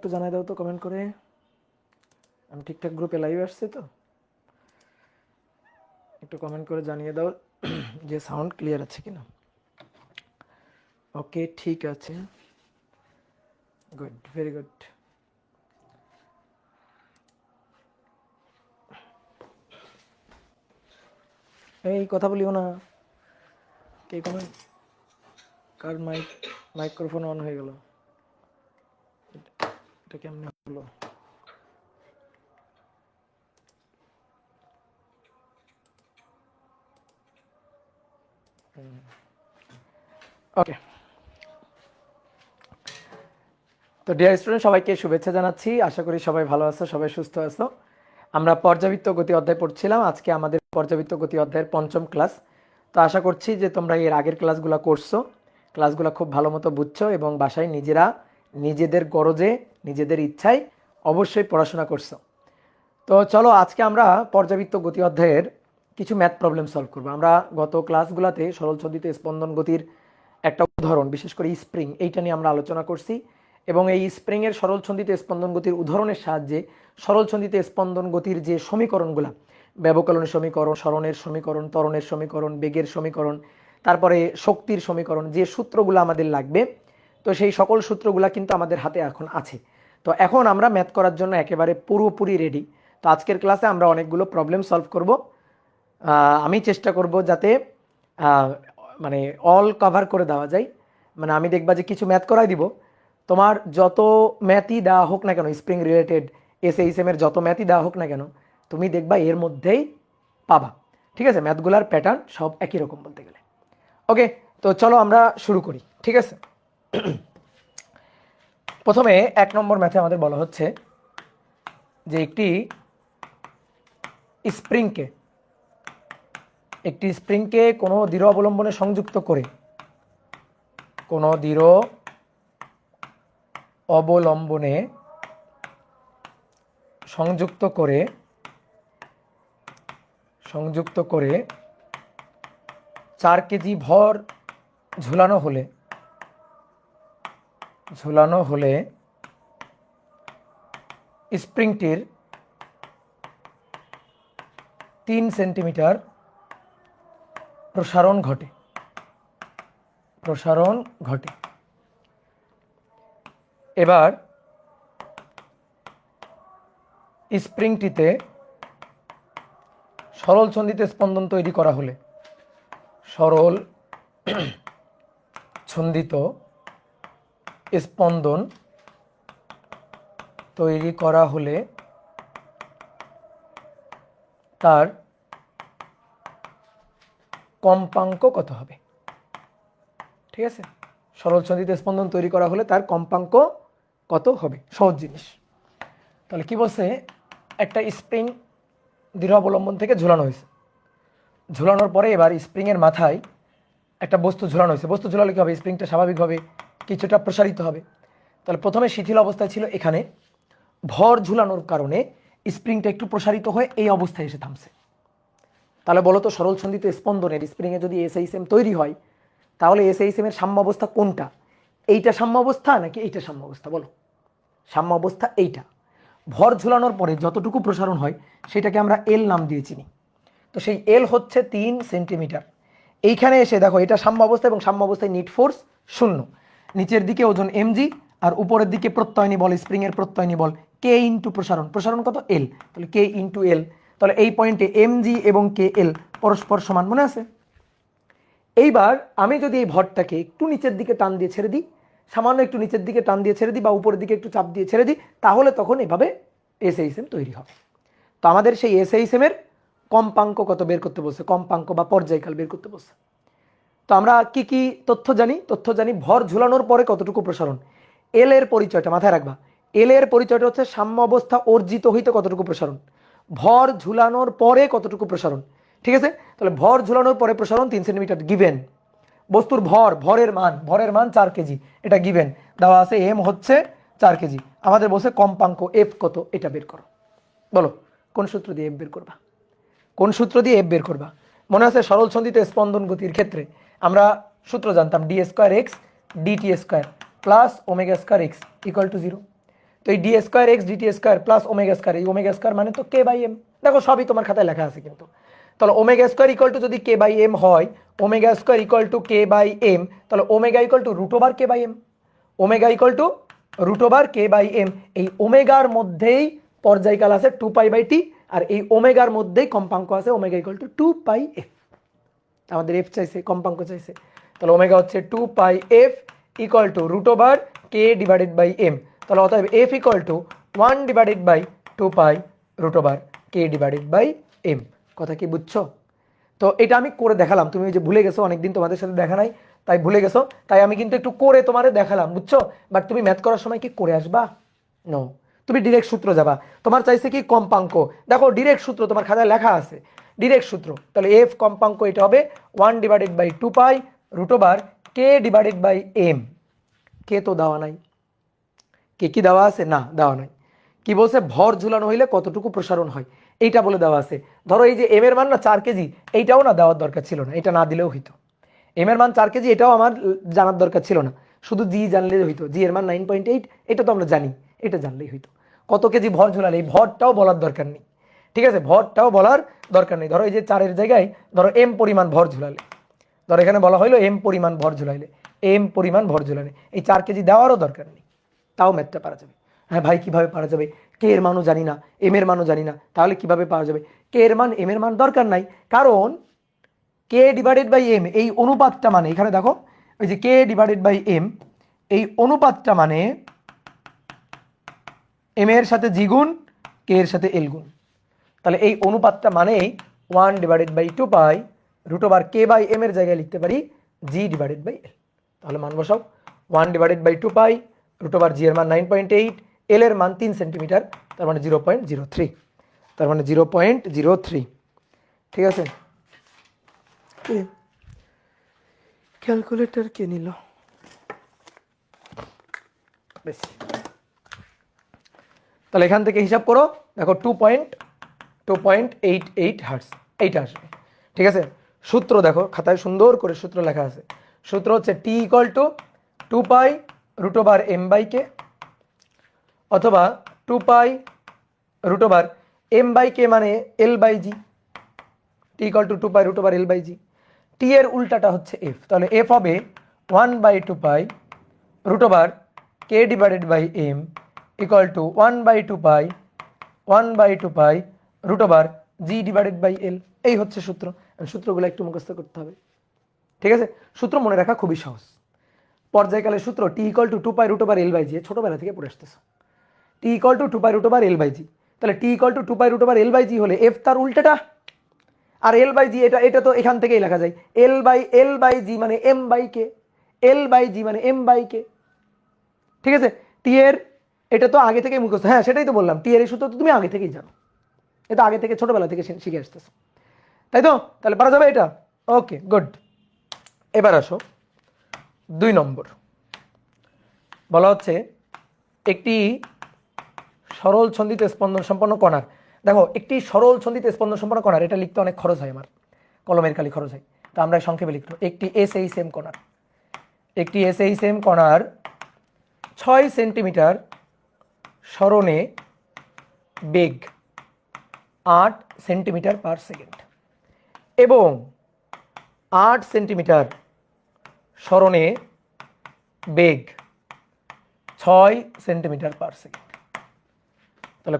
একটু জানাই দাও তো কমেন্ট করে। আমি ঠিকঠাক গ্রুপে লাইভ আসছি তো, একটু কমেন্ট করে জানিয়ে দাও যে সাউন্ড ক্লিয়ার আছে কিনা। ওকে, ঠিক আছে, গুড, ভেরি গুড। এই কথা বলিও না, কে কমেন্ট, কার মাইক্রোফোন অন হয়ে গেল, এটা কেমনে হলো? ওকে, তো ডিয়ার স্টুডেন্ট, সবাইকে শুভেচ্ছা জানাচ্ছি। আশা করি সবাই ভালো আছো, সবাই সুস্থ আছো। আমরা পর্যাবৃত্ত গতি অধ্যায় পড়ছিলাম, আজকে আমাদের পর্যাবৃত্ত গতি অধ্যায়ের পঞ্চম ক্লাস। তো আশা করছি যে তোমরা এর আগের ক্লাসগুলো করছো, ক্লাসগুলো খুব ভালো মতো বুঝছো এবং বাসায় নিজেরা নিজেদের গরজে নিজেদের ইচ্ছায় অবশ্যই পড়াশোনা করছো। তো চলো আজকে আমরা পর্যাবৃত্ত গতি অধ্যায়ের কিছু ম্যাথ প্রবলেম সলভ করবো। আমরা গত ক্লাসগুলোতে সরল ছন্দিত স্পন্দন গতির একটা উদাহরণ, বিশেষ করে স্প্রিং, এইটা নিয়ে আমরা আলোচনা করছি এবং এই স্প্রিংয়ের সরল ছন্দিত স্পন্দন গতির উদাহরণের সাহায্যে সরল ছন্দিত স্পন্দন গতির যে সমীকরণগুলো, ব্যবকলনের সমীকরণ, সরণের সমীকরণ, ত্বরণের সমীকরণ, বেগের সমীকরণ, তারপরে শক্তির সমীকরণ, যে সূত্রগুলো আমাদের লাগবে, তো সেই সকল সূত্রগুলো কিন্তু আমাদের হাতে এখন আছে। তো এখন আমরা ম্যাথ করার জন্য একেবারে পুরোপুরি রেডি। তো আজকের ক্লাসে আমরা অনেকগুলো প্রবলেম সলভ করব। আমি চেষ্টা করব যাতে মানে অল কভার করে দেওয়া যায়। মানে আমি দেখবা যে কিছু ম্যাথ করাই দিব, তোমার যত ম্যাথই দেওয়া হোক না কেন, স্প্রিং রিলেটেড এসএইচএমের যত ম্যাথই দেওয়া হোক না কেন, তুমি দেখবা এর মধ্যেই পাবা। ঠিক আছে, ম্যাথগুলার প্যাটার্ন সব একই রকম বলতে গেলে। ওকে, তো চলো আমরা শুরু করি। ঠিক আছে, প্রথমে 1 নম্বর ম্যাথে আমাদের বলা হচ্ছে যে একটি স্প্রিংকে কোনো দৃঢ় অবলম্বনে সংযুক্ত করে, কোনো দৃঢ় অবলম্বনে সংযুক্ত করে 4 কেজি ভর ঝুলানো হলে স্প্রিংটির 3 সেন্টিমিটার প্রসারণ ঘটে। এবার স্প্রিংটিতে সরল ছন্দিত স্পন্দন তৈরি করা হলে, সরল ছন্দিত স্পন্দন তৈরি করা হলে তার কম্পাঙ্ক কত হবে? ঠিক আছে, সরল ছন্দিত স্পন্দন তৈরি করা হলে তার কম্পাঙ্ক কত হবে? সহজ জিনিস। তাহলে কি বলছে, একটা স্প্রিং দৃঢ় অবলম্বন থেকে ঝুলানো হয়েছে, ঝুলানোর পরে এবার স্প্রিংয়ের মাথায় একটা বস্তু ঝুলানো হয়েছে। বস্তু ঝুলালে কি হবে? স্প্রিংটা স্বাভাবিকভাবে কিছুটা প্রসারিত হবে। তাহলে প্রথমে শিথিল অবস্থায় ছিল, এখানে ভর ঝুলানোর কারণে স্প্রিংটা একটু প্রসারিত হয়ে এই অবস্থায় এসে থামছে। তাহলে বলো তো, সরল ছন্দিত স্পন্দনের স্প্রিংয়ে যদি এসএইচএম তৈরি হয়, তাহলে এসএইচএম এর সাম্য অবস্থা কোনটা? এইটা সাম্য অবস্থা নাকি এইটা সাম্য অবস্থা? বলো। সাম্য অবস্থা এইটা। ভর ঝুলানোর পরে যতটুকু প্রসারণ হয় সেটাকে আমরা এল নাম দিয়ে চিনি। তো সেই এল হচ্ছে 3 সেন্টিমিটার। এইখানে এসে দেখো, এটা সাম্য অবস্থা এবং সাম্য অবস্থায় নিট ফোর্স 0, নিচের দিকে ওজন mg আর উপরের দিকে প্রত্যয়নী বল, স্প্রিংয়ের প্রত্যয়নী বল কে ইন্টু প্রসারণ কত? এল। তাহলে কে ইন্টু এল। তাহলে এই পয়েন্টে mg এবং কে এল পরস্পর সমান, মনে আছে? এইবার আমি যদি এই ভরটাকে একটু নিচের দিকে টান দিয়ে ছেড়ে দিই, সামান্য একটু নিচের দিকে টান দিয়ে ছেড়ে দিই বা উপরের দিকে একটু চাপ দিয়ে ছেড়ে দিই, তাহলে তখন এভাবে এসএইচএম তৈরি হবে। তো আমাদের সেই এসএইচএম এর কম্পাঙ্ক কত বের করতে বলছে, কম্পাঙ্ক বা পর্যায়কাল বের করতে বলছে। তো আমরা কি কি তথ্য জানি? ভর ঝুলানোর পরে কতটুকু প্রসারণ, এল এর পরিচয়টা মাথায় রাখবা। এল এর পরিচয়টা হচ্ছে সাম্য অবস্থা অর্জিত হইতে কতটুকু প্রসারণ, ভর ঝুলানোর পরে কতটুকু প্রসারণ। ঠিক আছে, তাহলে ভর ঝুলানোর পরে প্রসারণ 3 সেন্টিমিটার গিভেন। বস্তুর ভরের মান 4 কেজি, এটা গিভেন দেওয়া আছে। এম হচ্ছে 4 কেজি। আমাদের বলছে কম্পাঙ্ক এফ কত, এটা বের করো। বলো, কোন সূত্র দিয়ে এফ বের করবা? মনে আছে, সরল ছন্দিত স্পন্দন গতির ক্ষেত্রে আমরা সূত্র জানতাম, D square X DT square plus omega square X equal to 0। তো এই D square X DT square plus omega square, এই ওমেগা স্কোয়ার মানে তো কে বাই এম। দেখো সবই তোমার খাতায় লেখা আছে কিন্তু। তাহলে ওমেগা স্কোয়ার ইকুয়াল টু যদি কে বাই এম হয়, omega square equal to K by M, তাহলে omega equal to root over K by M, omega equal to root over K by M. এই ওমেগার মধ্যেই পর্যায়কাল আছে 2π/t, আর এই ওমেগার মধ্যেই কম্পাঙ্ক আছে ওমেগা ইকুয়াল টু 2πf। আমাদের এফ চাইছে, কম্পাঙ্ক চাইছে, তাহলে ওমেগা হচ্ছে 2πf equal to root over K divided by M. তাহলে অতএব F equal to 1/2π root over K divided by M. কথা কি বুঝছো? তো এটা আমি করে দেখালাম, তুমি যে ভুলে গেছো, অনেকদিন তোমাদের সাথে দেখা নাই তাই ভুলে গেছো, তাই আমি কিন্তু একটু করে তোমারে দেখালাম, বুঝছো? বাট তুমি ম্যাথ করার সময় কি করে আসবা? নো, তুমি ডিরেক্ট সূত্র যাবা। তোমার চাইছে কি কম্পাঙ্ক, দেখো ডিরেক্ট সূত্র তোমার খাতায় লেখা আছে, ডিরেক্ট সূত্র। তাহলে এফ কম্পাঙ্ক এটা হবে 1/2π root over K divided by M. K তো দেওয়া নাই, কে কি দেওয়া আছে? না, দেওয়া নাই। কি বলছে? ভর ঝুলানো হইলে কতটুকু প্রসারণ হয় এইটা বলে দেওয়া আছে। ধরো এই যে এম এর মান না 4 কেজি, এইটাও না দেওয়ার দরকার ছিল না, এটা না দিলেও হইতো। এম এর মান 4 কেজি, এটাও আমার জানার দরকার ছিল না, শুধু জি জানলেই হইতো। জি এর মান 9.8, এটা তো আমরা জানি, এটা জানলেই হইতো। কত কেজি ভর ঝুলালে, এই ভরটাও বলার দরকার নেই, ঠিক আছে? ভরটাও বলার দরকার নেই। ধরো এই যে 4-এর জায়গায় ধরো এম পরিমাণ ভর ঝুলালে, ধরো এখানে বলা হইলো এম পরিমাণ ভর ঝুলাইলে, এম পরিমাণ ভর ঝুলালে, এই 4 কেজি দেওয়ারও দরকার নেই, তাও ম্যাথটা পারা যাবে। হ্যাঁ ভাই কিভাবে পারা যাবে? কে এর মানও জানি না, এম এর মানও জানি না, তাহলে কিভাবে পাওয়া যাবে? কে এর মান এম এর মান দরকার নাই, কারণ কে ডিভাইডেড বাই এম এই অনুপাতটা মানে, এখানে দেখো ওই যে কে ডিভাইডেড বাই এম, এই অনুপাতটা মানে এম এর সাথে জি গুণ কে এর সাথে এল গুণ। তাহলে এই অনুপাতটা মানেই 1/2π root over K by M এর জায়গায় লিখতে পারি জি ডিভাইডেড বাই এল। তাহলে মান বসাও, 1/2π রুট ওভার জি এর মান 9.8, এল এর মান 3 সেন্টিমিটার, তার মানে 0.03, তার মানে 0.03। ঠিক আছে, ক্যালকুলেটর কে নিল? বেশি। তাহলে এখান থেকে হিসাব করো, দেখো 2.88 হার্টজ এইটা আসবে। ঠিক আছে, সূত্র দেখো খাতায় সুন্দর করে সূত্র লেখা আছে। সূত্র হচ্ছে T equal to 2π root over M by K, অথবা 2π root over M by K মানে L by G. T equal to 2π root over L by G. T এর উল্টাটা হচ্ছে এফ, তাহলে এফ হবে 1/2π root over K divided by M equal to 1/2π root over G divided by L. এই হচ্ছে সূত্র। সূত্রগুলো একটু মুখস্থ করতে হবে, ঠিক আছে? সূত্র মনে রাখা খুবই সহজ। পর্যায়কালের সূত্র T equal to 2π root over L by G, ছোটবেলা থেকে পড়ে আসতেছ। T equal to 2π root over L by G, তাহলে T equal to 2π root over L by G হলে এফ তার উল্টাটা, আর এল বাই জি এটা তো এখান থেকেই লেখা যায়, এল বাই জি মানে M by K, L by G মানে এম বাই কে। ঠিক আছে, টি এর এটা তো আগে থেকেই মুখস্থ। হ্যাঁ সেটাই তো বললাম, টি এর এই সূত্র তো তুমি আগে থেকেই জানো, এটা আগে থেকে ছোটবেলা থেকে শিখে আসতেছো, তাই তো? তাহলে পারা যাবে এটা। Okay good. এবার আসো 2 নম্বর। বলা হচ্ছে একটি সরল ছন্দিত স্পন্দন সম্পন্ন কণার, দেখো একটি সরল ছন্দিত স্পন্দন সম্পন্ন কণার, এটা লিখতে অনেক খরচ হয়, আমার কলমের কালি খরচ হয়, তো আমরা সংক্ষেপে লিখব একটি এসএইচএম কণার, একটি এসএইচএম কণার 6 সেন্টিমিটার সরণে বেগ 8 সেন্টিমিটার পার সেকেন্ড এবং 8 সেন্টিমিটার সরণে বেগ 6 সেন্টিমিটার পার সেকেন্ড। তাহলে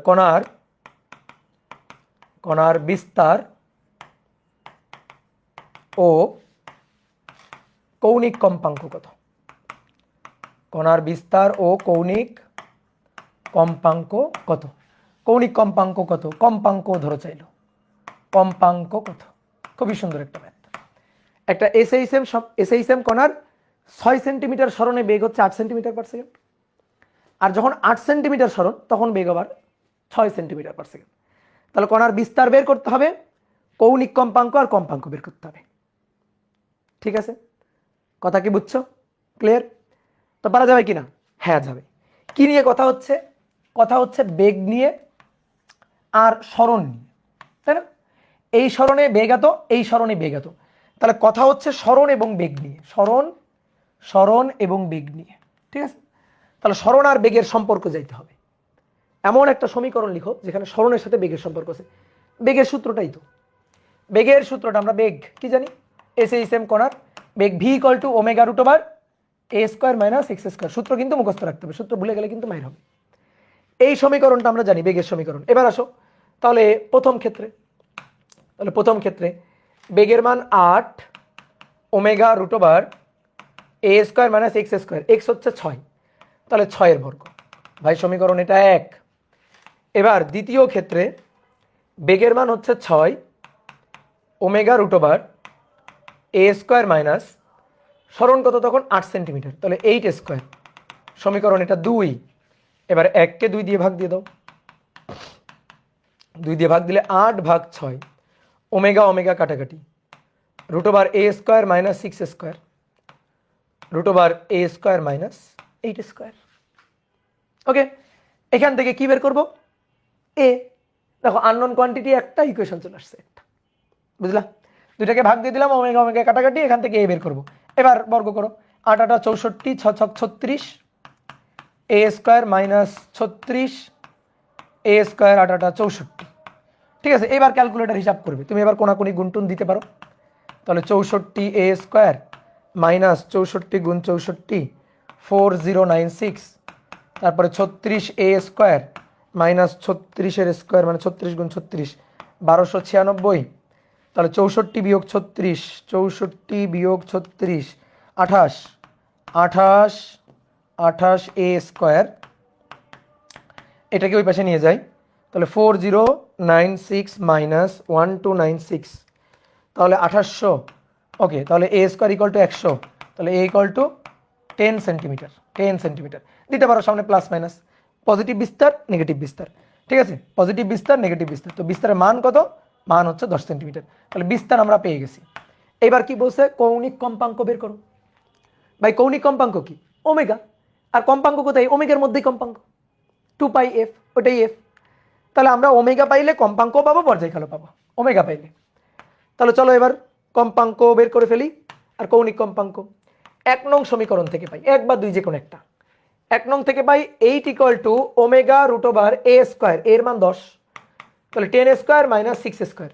কণার বিস্তার ও কৌণিক কম্পাঙ্ক কত? কণার বিস্তার ও কৌণিক কম্পাঙ্ক কত? কৌণিক কম্পাঙ্ক কত? কম্পাঙ্ক ধরো চাইলো, কম্পাঙ্ক কত? খুবই সুন্দর একটা ম্যাথ। একটা এসএইচএম কণার 6 সেন্টিমিটার সরণে বেগ হচ্ছে 8 সেন্টিমিটার পার সেকেন্ড, আর যখন 8 সেন্টিমিটার সরণ তখন বেগ আবার 6 সেন্টিমিটার পার সেকেন্ড। তাহলে কণার বিস্তার বের করতে হবে, কৌণিক কম্পাঙ্ক আর কম্পাঙ্ক বের করতে হবে। ঠিক আছে, কথা কি বুঝছো? ক্লিয়ার? তো পারা যাবে কিনা? হ্যাঁ যাবে। কি নিয়ে কথা হচ্ছে? কথা হচ্ছে বেগ নিয়ে আর সরণ নিয়ে, তাই না? এই সরণে বেগ এত, এই সরণে বেগ এত, তাহলে কথা হচ্ছে সরণ এবং বেগ নিয়ে, সরণ এবং বেগ নিয়ে। ঠিক আছে, তাহলে সরণ আর বেগের সম্পর্ক যাইতে হবে। এমন একটা সমীকরণ লিখো যেখানে সরণের সাথে বেগের সম্পর্ক আছে। বেগের সূত্রটাই তো, বেগের সূত্রটা আমরা বেগ কি জানি, এস এই সেম কণার বেগ V equal to omega root over A square minus X square. সূত্র কিন্তু মুখস্থ রাখতে হবে, সূত্র ভুলে গেলে কিন্তু মাইর হবে। এই সমীকরণটা আমরা জানি বেগের সমীকরণ। এবার আসো তাহলে প্রথম ক্ষেত্রে বেগের মান 8 omega root over A square minus X square, X হচ্ছে 6, তাহলে 6 বর্গ। ভাই সমীকরণ এটা 1। এবার দ্বিতীয় ক্ষেত্রে বেগের মান হচ্ছে 6 omega root over A square minus সরণ কত তখন 8 সেন্টিমিটার, তাহলে 8 স্কোয়ার। সমীকরণ এটা 2। এবার 1কে 2 দিয়ে ভাগ দিয়ে দাও, 2 দিয়ে ভাগ দিলে 8 ভাগ 6, ওমেগা ওমেগা কাটাকাটি, root over A square minus 6 square, root over A square minus 8 square. Okay, এখান থেকে কি বের করব, এ। দেখো আননোন কোয়ান্টিটি একটা, ইকুয়েশন চলে আসছে একটা, বুঝলা? দুইটাকে ভাগ দিয়ে দিলাম, ওমেগা ওমেগা কাটাকাটি, এখান থেকে এ বের করব। এবার বর্গ করো, 8 8 64, 6 6 36, এ স্কোয়ার মাইনাস 36, এ স্কোয়ার 8 8 64। ঠিক আছে, এবার ক্যালকুলেটর হিসাব করবে, তুমি এবার কোনাকুনি গুণটুন দিতে পারো। তাহলে 64 এ স্কোয়ার মাইনাস 64 গুণ 64 4096, তারপরে 36 এ স্কোয়ার মাইনাস 36 স্কোয়ার মানে 36 গুণ 36 1296, তাহলে 64 বিয়োগ 36, 64 বিয়োগ 36 28, 28 28 এ স্কোয়ার, এটাকে ওই পাশে নিয়ে যাই, তাহলে 4096 মাইনাস 1296, তাহলে 2800। ওকে, তাহলে এ স্কোয়ার ইকুয়াল টু 100, তাহলে এ ইকুয়াল টু 10 সেন্টিমিটার। 10 সেন্টিমিটার দিতে পারো, সামনে প্লাস মাইনাস, পজিটিভ বিস্তার নেগেটিভ বিস্তার। ঠিক আছে, পজিটিভ বিস্তার নেগেটিভ বিস্তার, তো বিস্তারের মান কত, মান হচ্ছে 10 সেন্টিমিটার। তাহলে বিস্তার আমরা পেয়ে গেছি। এবার কি বলছে, কৌণিক কম্পাঙ্ক বের করো। ভাই কৌণিক কম্পাঙ্ক কি, ওমেগা, আর কম্পাঙ্ক কোথায়, ওমেগার মধ্যেই কম্পাঙ্ক, 2 পাই এফ, ওটাই এফ। তাহলে আমরা ওমেগা পাইলে কম্পাঙ্ক পাবো, পর্যায়কালও পাবো ওমেগা পাইলে। তাহলে চলো এবার কম্পাঙ্ক বের করে ফেলি। আর কৌণিক কম্পাঙ্ক 1 নং সমীকরণ থেকে পাই, 1 বা 2 যে কোনো একটা। 1 নং থেকে পাই 8 equal to omega root over A square, এর মান 10, তাহলে 10 স্কোয়ার মাইনাস 6 স্কোয়ার,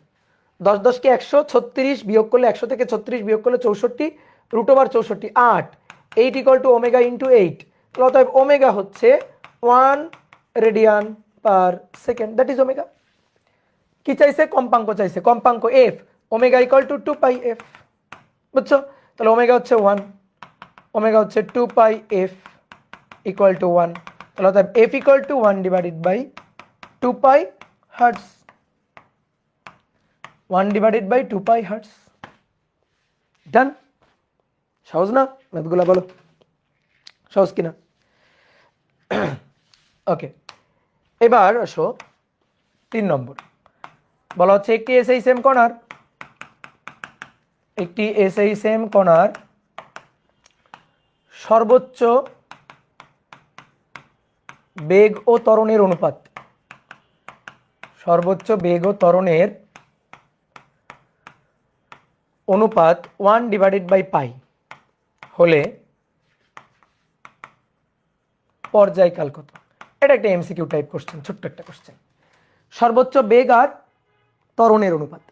10 10 কে 136 বিয়োগ করলে 100 থেকে 36 বিয়োগ করলে 64, root over 64 8, 8 equal to omega into 8, তাহলে অতএব ওমেগা হচ্ছে 1 radian per second, that is omega. কি চাইছে, কম্পাঙ্ক চাইছে, কম্পাঙ্ক F, omega equal to 2 pi F, বুঝছো? তাহলে ওমেগা হচ্ছে 1, ওমেগা হচ্ছে 2 পাই এফ ইকুয়াল টু 1, তাহলে অতএব F equal to 1 divided by 2 pi hertz, 1 divided by 2 pi hertz. Done, সহজ না? ম্যাথগুলা বলো সহজ কিনা? ওকে, এবার আসো 3 নম্বর, বলা হচ্ছে একটি এসএই সেম কণার, একটি এসএই সেম কণার সর্বোচ্চ বেগ ও ত্বরণের অনুপাত, সর্বোচ্চ বেগ ও ত্বরণের অনুপাত 1 ডিভাইডেড বাই পাই হলে পর্যায়কাল কত? এটা একটা এমসিকিউ টাইপ কোশ্চেন, ছোট্ট একটা কোশ্চেন। সর্বোচ্চ বেগ আর ত্বরণের অনুপাত,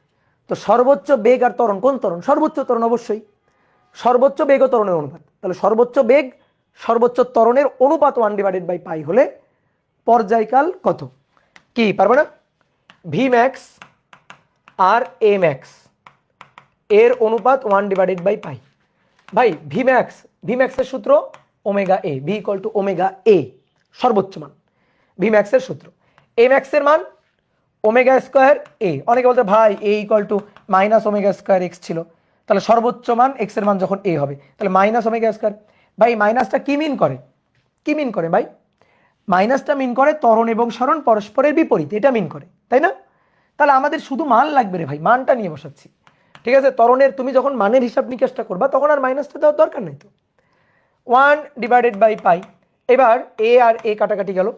তো সর্বোচ্চ বেগ আর ত্বরণ, কোন ত্বরণ? সর্বোচ্চ ত্বরণ, অবশ্যই সর্বোচ্চ বেগ ও ত্বরণের অনুপাত। তাহলে সর্বোচ্চ বেগ সর্বোচ্চ ত্বরণের অনুপাত 1 ডিভাইডেড বাই পাই হলে পর্যায়কাল কত? কি পারবে না? ভি ম্যাক্স আর এ ম্যাক্স এর অনুপাত 1 ডিভাইডেড বাই পাই। ভাই ভি ম্যাক্সের সূত্র omega A, V equal to omega A, সর্বোচ্চ মান ভি ম্যাক্সের সূত্র। এ ম্যাক্সের মান ওমেগা স্কোয়ার এ। অনেকে বলতে ভাই A equal to minus omega square X ছিল, তাহলে সর্বোচ্চ মান এক্স এর মান যখন এ হবে তাহলে মাইনাস ওমেগা স্কোয়ার। ভাই মাইনাসটা কি মিন করে? কি মিন করে ভাই? মাইনাসটা মিন করে ত্বরণ এবং সরণ পরস্পরের বিপরীত, এটা মিন করে, তাই না? তাহলে আমাদের শুধু মান লাগবে রে ভাই, মানটা নিয়ে বসাচ্ছি। ঠিক আছে, ত্বরণের তুমি যখন মানের হিসাব নিকাশটা করবা তখন আর মাইনাসটা দেওয়ার দরকার নেই তো। 1 ডিভাইডেড বাই পাই, এবার এ আর এ কাটাকাটি গেল,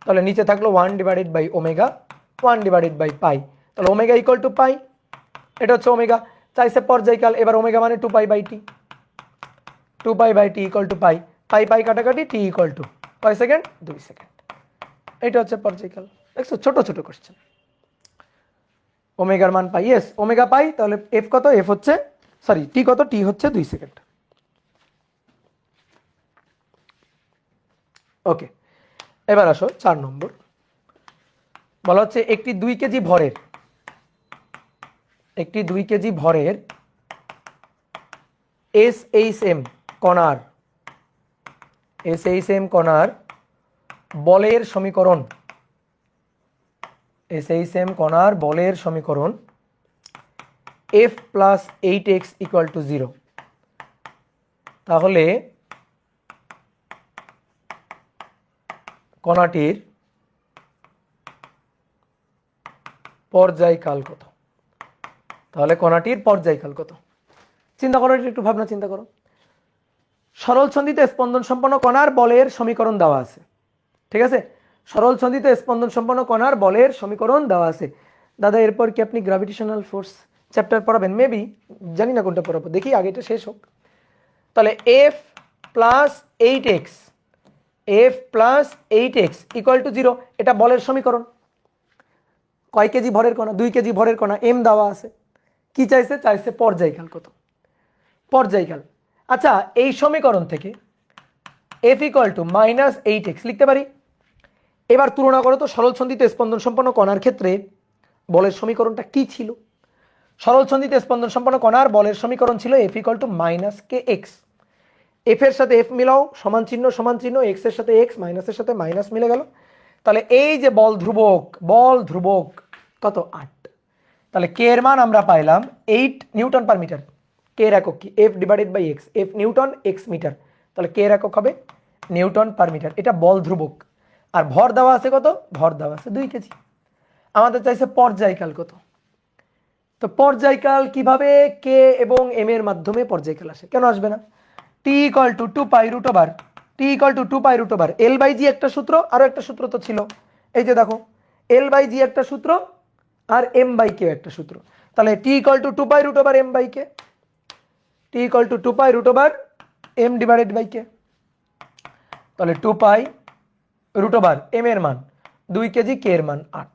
তাহলে নিচে থাকলো 1 divided by omega, 1 divided by pi, তাহলে ওমেগা ইকুয়াল টু পাই, এটা হচ্ছে ওমেগা। চাইছে পর্যায়কাল, এবার ওমেগা মানে 2 pi by T, 2 pi by T equal to pi, pi pi কাটাকাটি, টি ইকুয়াল টু কয় সেকেন্ড? 2 সেকেন্ড। এটা হচ্ছে পর্যায়কাল। দেখছো ছোট ছোট কোশ্চেন। ওমেগার মান পাই, ইয়েস ওমেগা পাই, তাহলে এফ কত, এফ হচ্ছে সরি টি কত, টি হচ্ছে 2 সেকেন্ড। ওকে, এবার আসো 4 নম্বর। বলা হচ্ছে একটি 2 কেজি ভরের SHM কণার বলের সমীকরণ F plus 8x equal to 0। তাহলে কণাটির পর্যায়কাল কত? চিন্তা করো, একটু ভাবনা চিন্তা করো। সরল ছন্দিতে স্পন্দন সম্পন্ন কণার বলের সমীকরণ দেওয়া আছে, ঠিক আছে? সরল ছন্দিতে স্পন্দন সম্পন্ন কণার বলের সমীকরণ দেওয়া আছে। দাদা এরপর কি আপনি গ্র্যাভিটেশনাল ফোর্স চ্যাপ্টার পড়াবেন? মেবি, জানি না কোনটা পড়াবো, দেখি আগে এটা শেষ হোক। তাহলে F plus 8x equal to 0, এটা বলের সমীকরণ। কয় কেজি ভরের কণা? 2 কেজি ভরের কণা, এম দেওয়া আছে। কি চাইছে পর্যায়কাল কত? পর্যায়কাল। আচ্ছা, এই সমীকরণ থেকে F ইকুয়াল টু -8x লিখতে পারি। এবার তুলনা করো তো সরল ছন্দিতে স্পন্দন সম্পন্ন কণার ক্ষেত্রে বলের সমীকরণটা কি ছিল? সরল ছন্দিতে স্পন্দন সম্পন্ন কণার বলের সমীকরণ ছিল F equal to -kx। F এর সাথে এফ মিলাও, সমান চিহ্ন, এক্স এর সাথে এক্স, মাইনাসের সাথে মাইনাস মিলে গেল। তাহলে এই যে বল ধ্রুবক কত? 8। তাহলে কে এর মান আমরা পাইলাম 8 নিউটন পার মিটার। কে এর একক কি? F divided by X, F newton, X meter. তাহলে কে এর একক হবে নিউটন পার মিটার। এটা বল ধ্রুবক। আর ভর দেওয়া আছে কত? ভর দেওয়া আছে 2 কেজি। আমাদের চাইছে পর্যায়কাল কত? তো পর্যায়কাল কিভাবে? কে এবং এম এর মাধ্যমে পর্যায়কাল আসে। কেন আসবে না? T equal to 2 pi root over L by G একটা সূত্র, আরো একটা সূত্র তো ছিল, এই যে দেখো এল বাই জি একটা সূত্র আর এম বাই কে একটা সূত্র। তাহলে T equal to 2 pi root over M by K, M divided by K. তাহলে 2 পাই রুট ওভার এম এর মান 2 কেজি, কে এর মান 8।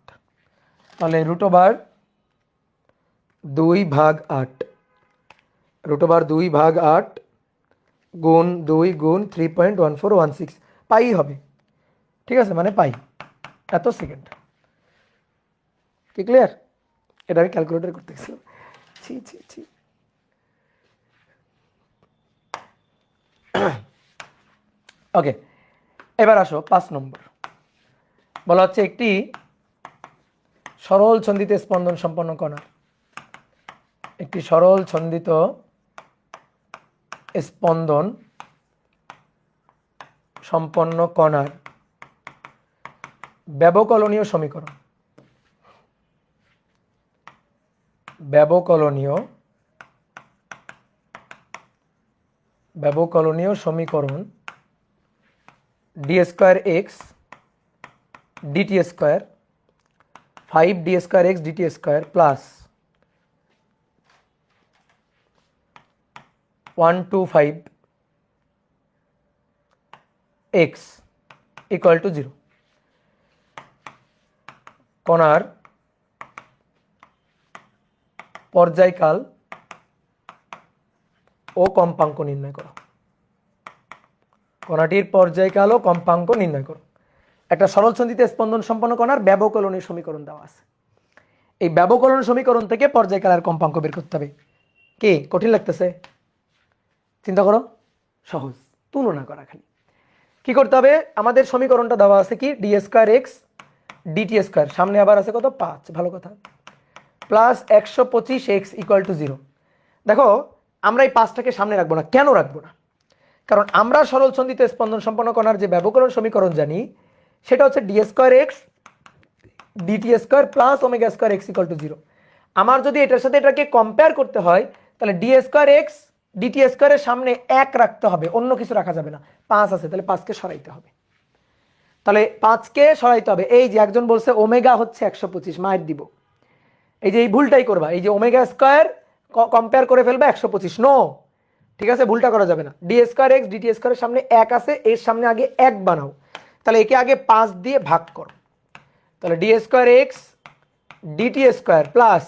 তাহলে রুট ওভার 2/8 গুণ 2 গুণ 3.1416 পাই হবে, ঠিক আছে? মানে পাই এত সেকেন্ড। কি ক্লিয়ার? এটা আমি ক্যালকুলেটর করতে গেছিলাম। ছি। ওকে, এবার আসো 5 নম্বর। বলা হচ্ছে একটি সরল ছন্দিত স্পন্দন সম্পন্ন কণার ব্যবকলনীয় সমীকরণ d² x dt² 5d² x dt² plus 125 x equal to 0। কণার পর্যায়কাল ও কম্পাঙ্ক নির্ণয় করো। কণাটির পর্যায়কাল ও কম্পাঙ্ক নির্ণয় করো। একটা সরল ছন্দিতে স্পন্দন সম্পন্ন কণার ব্যবকলনীয় সমীকরণ দেওয়া আছে। এই ব্যবকলন সমীকরণ থেকে পর্যায়কাল আর কম্পাঙ্ক বের করতে হবে। কি কঠিন লাগতেছে? চিন্তা করো, সহজ, তুলনা করা খালি। কি করতে হবে? আমাদের সমীকরণটা দেওয়া আছে কি? d² x dt², সামনে আবার আছে কত? 5, ভালো কথা, প্লাস 125x ইকুয়াল টু 0। দেখো আমরা এই 5টাকে সামনে রাখবো না। কেন রাখবো না? কারণ আমরা সরল ছন্দিত স্পন্দন সম্পন্ন কণার যে ব্যবকলন সমীকরণ জানি সেটা হচ্ছে d² x dt² plus ω² x equal to 0। আমার যদি এটার সাথে এটাকে কম্পেয়ার করতে হয় তাহলে d² x dt² এর সামনে 1 রাখতে হবে, অন্য কিছু রাখা যাবে না। 5 আছে, তাহলে 5কে সরাইতে হবে। এই যে একজন বলছে ওমেগা হচ্ছে 125, মাইর দিব। এই যে এই ভুলটাই করবা, এই যে ω² কম্পেয়ার করে ফেলবা 125, নো, ঠিক আছে? ভুলটা করা যাবে না। d² x dt² এর সামনে 1 আছে, এর সামনে আগে 1 বানাও, তাহলে একে আগে 5 দিয়ে ভাগ করো, তাহলে D square X DT square plus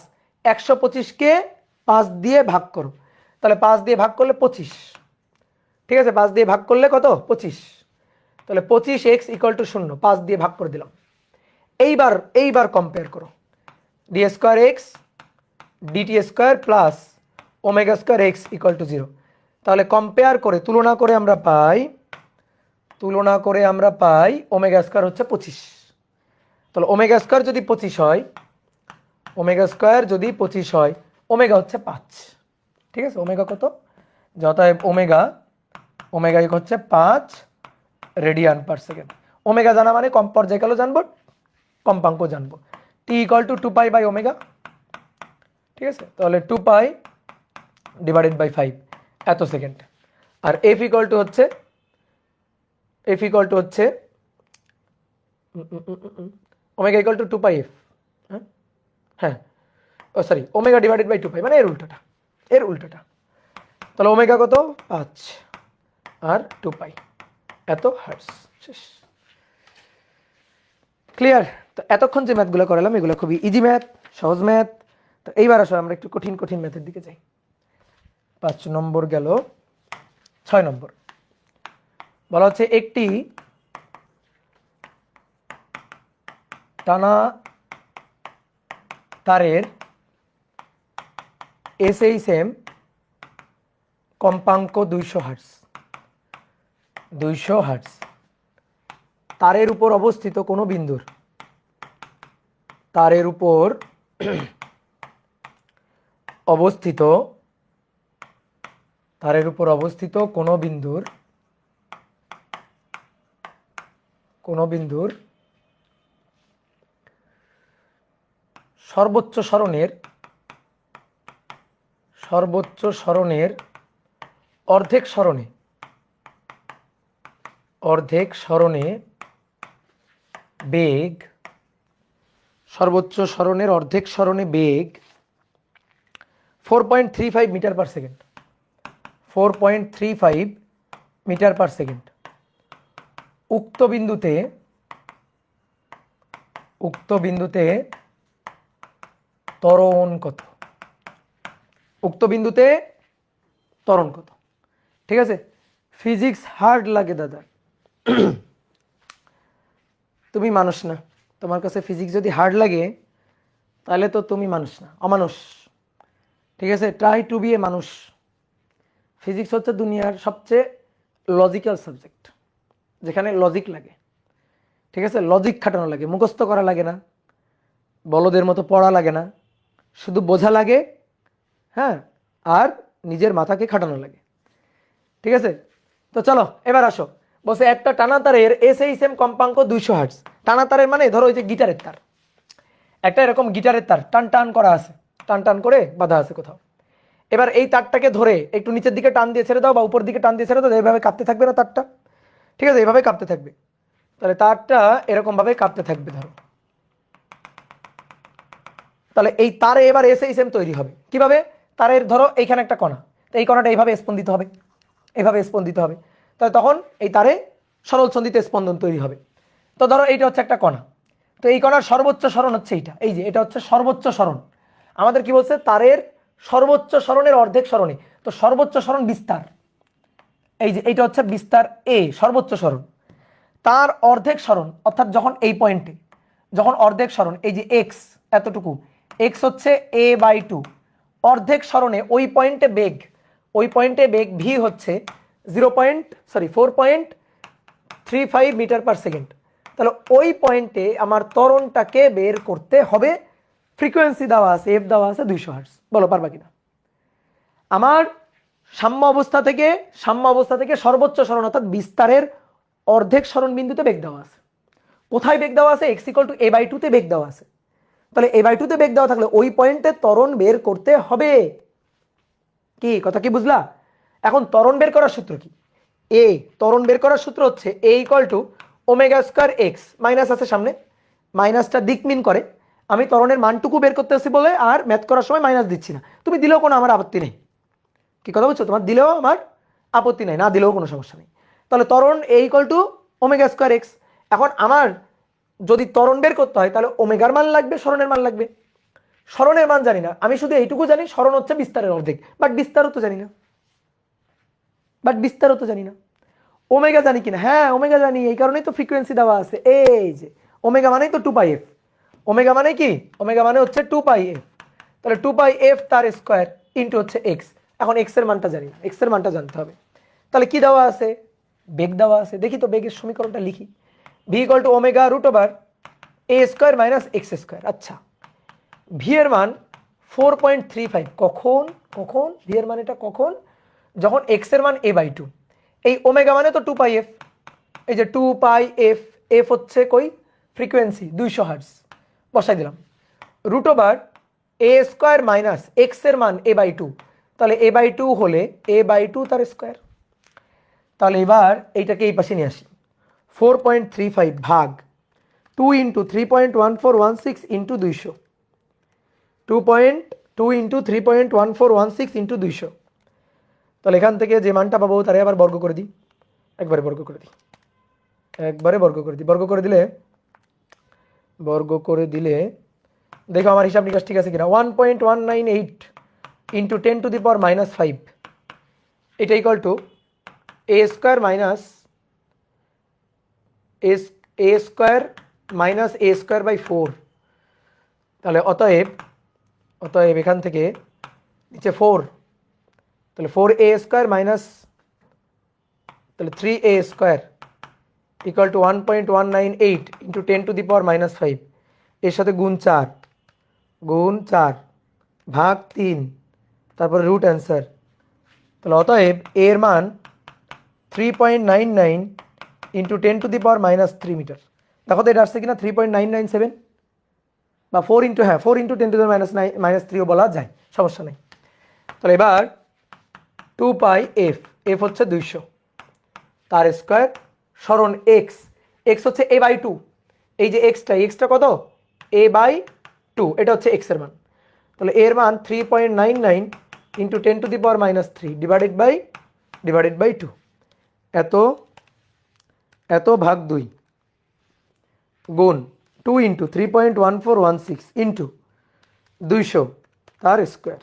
125কে 5 দিয়ে ভাগ করো, তাহলে 5 দিয়ে ভাগ করলে 25, ঠিক আছে, 5 দিয়ে ভাগ করলে কত 25, তাহলে 25x ইকুয়াল টু 0, 5 দিয়ে ভাগ করে দিলাম। এইবার কম্পেয়ার করো, D square X DT square plus omega square X equal to 0, তাহলে কম্পেয়ার করে তুলনা করে আমরা পাই ওমেগা স্কোয়ার হচ্ছে 25, তাহলে ওমেগা স্কোয়ার যদি 25 হয়, ওমেগা হচ্ছে 5, ঠিক আছে, ওমেগা কত, অতএব ওমেগা হচ্ছে 5 রেডিয়ান পার সেকেন্ড। ওমেগা জানা মানে কম পর্যায়কালও জানবো, কম্পাঙ্ক জানবো। T equal to 2 pi by omega, ঠিক আছে, তাহলে 2 পাই ডিভাইডেড বাই 5 এত সেকেন্ড। আর এফ ইকুয়াল টু হচ্ছে omega equal to 2 pi F, হ্যাঁ ও sorry, omega divided by 2 pi, মানে এর উল্টোটা। তাহলে ওমেগা কত 5 আর 2 পাই এত হার্টজ। শেষ, ক্লিয়ার? তো এতক্ষণ যে ম্যাথগুলো করালাম এগুলো খুবই ইজি ম্যাথ, সহজ ম্যাথ। তো এইবার আসলে আমরা একটু কঠিন ম্যাথের দিকে যাই। 5 নম্বর গেল, 6 নম্বর বলা হচ্ছে একটি টানা তারের SHM কম্পাঙ্ক 200 হার্টজ, তারের উপর অবস্থিত কোনো বিন্দুর কোনো বিন্দুর সর্বোচ্চ সরণের অর্ধেক সরণে বেগ, সর্বোচ্চ সরণের অর্ধেক সরণে বেগ 4.35 meter per second, 4.35 meter per second. উক্ত বিন্দুতে ত্বরণ কত, ঠিক আছে। ফিজিক্স হার্ড লাগে দাদা, তুমি মানুষ না, তোমার কাছে ফিজিক্স যদি হার্ড লাগে তাহলে তো তুমি মানুষ না, অমানুষ, ঠিক আছে। ট্রাই টু বি এ মানুষ। ফিজিক্স হচ্ছে দুনিয়ার সবচেয়ে লজিক্যাল সাবজেক্ট, যেখানে লজিক লাগে, ঠিক আছে, লজিক খাটানো লাগে, মুখস্থ করা লাগে না, বলদের মতো পড়া লাগে না, শুধু বোঝা লাগে, হ্যাঁ, আর নিজের মাথাকে খাটানো লাগে, ঠিক আছে। তো চলো এবার আসো, বলছে একটা টানা তারের SHM কম্পাঙ্ক 200 হার্টজ। টানা তারের মানে ধরো ওই যে গিটারের তার, একটা এরকম গিটারের তার টান করা আছে, টান করে বাঁধা আছে কোথাও। এবার এই তারটাকে ধরে একটু নিচের দিকে টান দিয়ে ছেড়ে দাও বা উপর দিকে টান দিয়ে ছেড়ে দাও, এইভাবে কাঁপতে থাকবে না তারটা, ঠিক আছে, এইভাবে কাঁপতে থাকবে। তাহলে তারটা এরকম ভাবে কাঁপতে থাকবে ধরো, তাহলে এই তারে এবার SHM তৈরি হবে কিভাবে? তারের ধরো এইখানে একটা কণা, তো এই কণাটা এইভাবে স্পন্দিত হবে, তাহলে তখন এই তারে সরল ছন্দিতে স্পন্দন তৈরি হবে। তো ধরো এইটা হচ্ছে একটা কণা, তো এই কণার সর্বোচ্চ সরণ হচ্ছে এইটা, এই যে এটা হচ্ছে সর্বোচ্চ সরণ। আমাদের কি বলছে? তারের সর্বোচ্চ সরণের অর্ধেক সরণে, তো সর্বোচ্চ সরণ বিস্তার, এই যে এইটা হচ্ছে বিস্তার এ, সর্বোচ্চ সরণ। তার অর্ধেক সরণ অর্থাৎ যখন এই পয়েন্টে, যখন অর্ধেক সরণ, এই যে এক্স এতটুকু, এক্স হচ্ছে a/2, অর্ধেক সরণে ওই পয়েন্টে বেগ ভি হচ্ছে 4.35 মিটার পার সেকেন্ড। তাহলে ওই পয়েন্টে আমার ত্বরণটাকে বের করতে হবে, ফ্রিকোয়েন্সি দেওয়া আছে, এফ দেওয়া আছে 200 হার্টজ। বলো পারবা কিনা? আমার সাম্য অবস্থা থেকে সর্বোচ্চ সরণ অর্থাৎ বিস্তারের অর্ধেক সরণ বিন্দুতে বেগ দেওয়া আছে। কোথায় বেগ দেওয়া আছে? x = a/2 তে বেগ দেওয়া আছে। তাহলে a/2 তে বেগ দেওয়া থাকলে ওই পয়েন্টে ত্বরণ বের করতে হবে। কি কথা কি বুঝলা? এখন ত্বরণ বের করার সূত্র কি? ত্বরণ বের করার সূত্র হচ্ছে a = ω² x, মাইনাস আছে সামনে, মাইনাসটা দিক মিন করে। আমি ত্বরণের মানটুকু বের করতেছি বলে আর ম্যাথ করার সময় মাইনাস দিচ্ছি না। তুমি দিলেও কোনো আমার আপত্তি নেই, কি কথা বলছো? তোমার দিলেও আমার আপত্তি নেই, না দিলেও কোনো সমস্যা নেই। তাহলে ত্বরণ a = ω² x, এখন আমার যদি ত্বরণ বের করতে হয় তাহলে ওমেগার মান লাগবে, সরণের মান লাগবে। সরণের মান জানি না, আমি শুধু এইটুকু জানি সরণ হচ্ছে বিস্তারের অর্ধেক, বাট বিস্তারও তো জানি না। ওমেগা জানি কিনা? হ্যাঁ ওমেগা জানি, এই কারণেই তো ফ্রিকোয়েন্সি দেওয়া আছে। এই যে ওমেগা মানেই তো 2πf। ওমেগা মানে কি? ওমেগা মানে হচ্ছে 2πf। তাহলে 2πf তার স্কোয়ার ইন্টু হচ্ছে এক্স। এখন এক্স এর মানটা জানি না, এক্স এর মানটা জানতে হবে। তাহলে কি দেওয়া আছে? বেগ দেওয়া আছে। দেখি তো বেগের সমীকরণটা লিখি। V equal to omega root over A square minus X square. আচ্ছা, ভি এর মান 4.35। কখন ভি এর মান এটা কখন? যখন এক্স এর মান a/2। এই ওমেগা মানে তো 2πf, এই যে 2πf, এফ হচ্ছে কই? Frequency 200 hertz. বসাই দিলাম। Root over A square minus x এর মান a/2। তাহলে a/2 হলে a/2 তার স্কোয়ার। তাহলে এবার এইটাকে এই পাশে নিয়ে আসি। 4.35 ভাগ 2 ইন্টু 3.1416 ইন্টু 200। 2.2 into 3.1416 into 200। তাহলে এখান থেকে যে মানটা পাবো তারে আবার বর্গ করে দিই। একবারে বর্গ করে দিই। বর্গ করে দিলে দেখো আমার হিসাব নিকাশ ঠিক আছে কিনা। 1.198 ইন্টু 10⁻⁻5 এটা equal to A square minus A square minus A square by 4। তাহলে অতএব এখান থেকে নিচে 4, তাহলে 4a স্কোয়ার মাইনাস, তাহলে 3a square equal two 1.198 into 10⁻⁻5 এর সাথে গুণ 4 ভাগ 3, তারপরে রুট অ্যান্সার। তাহলে অতএব এর মান 3.99 ইন্টু 10⁻³ মিটার। দেখো তো এটা আসছে কিনা 3.997 বা 4 ইন্টু 10⁻³ বলা যায়, সমস্যা নেই। তাহলে এবার 2πf, এফ হচ্ছে 200 তার স্কোয়ার, সরণ এক্স হচ্ছে a/2। এই যে এক্সটা কত? a/2, এটা হচ্ছে এক্স এর মান। তাহলে এর মান 3.99 ইন্টু 10⁻³ ডিভাইডেড বাই 2। এত ভাগ 2 গুণ 2 ইন্টু 3.1416 ইন্টু 200 তার square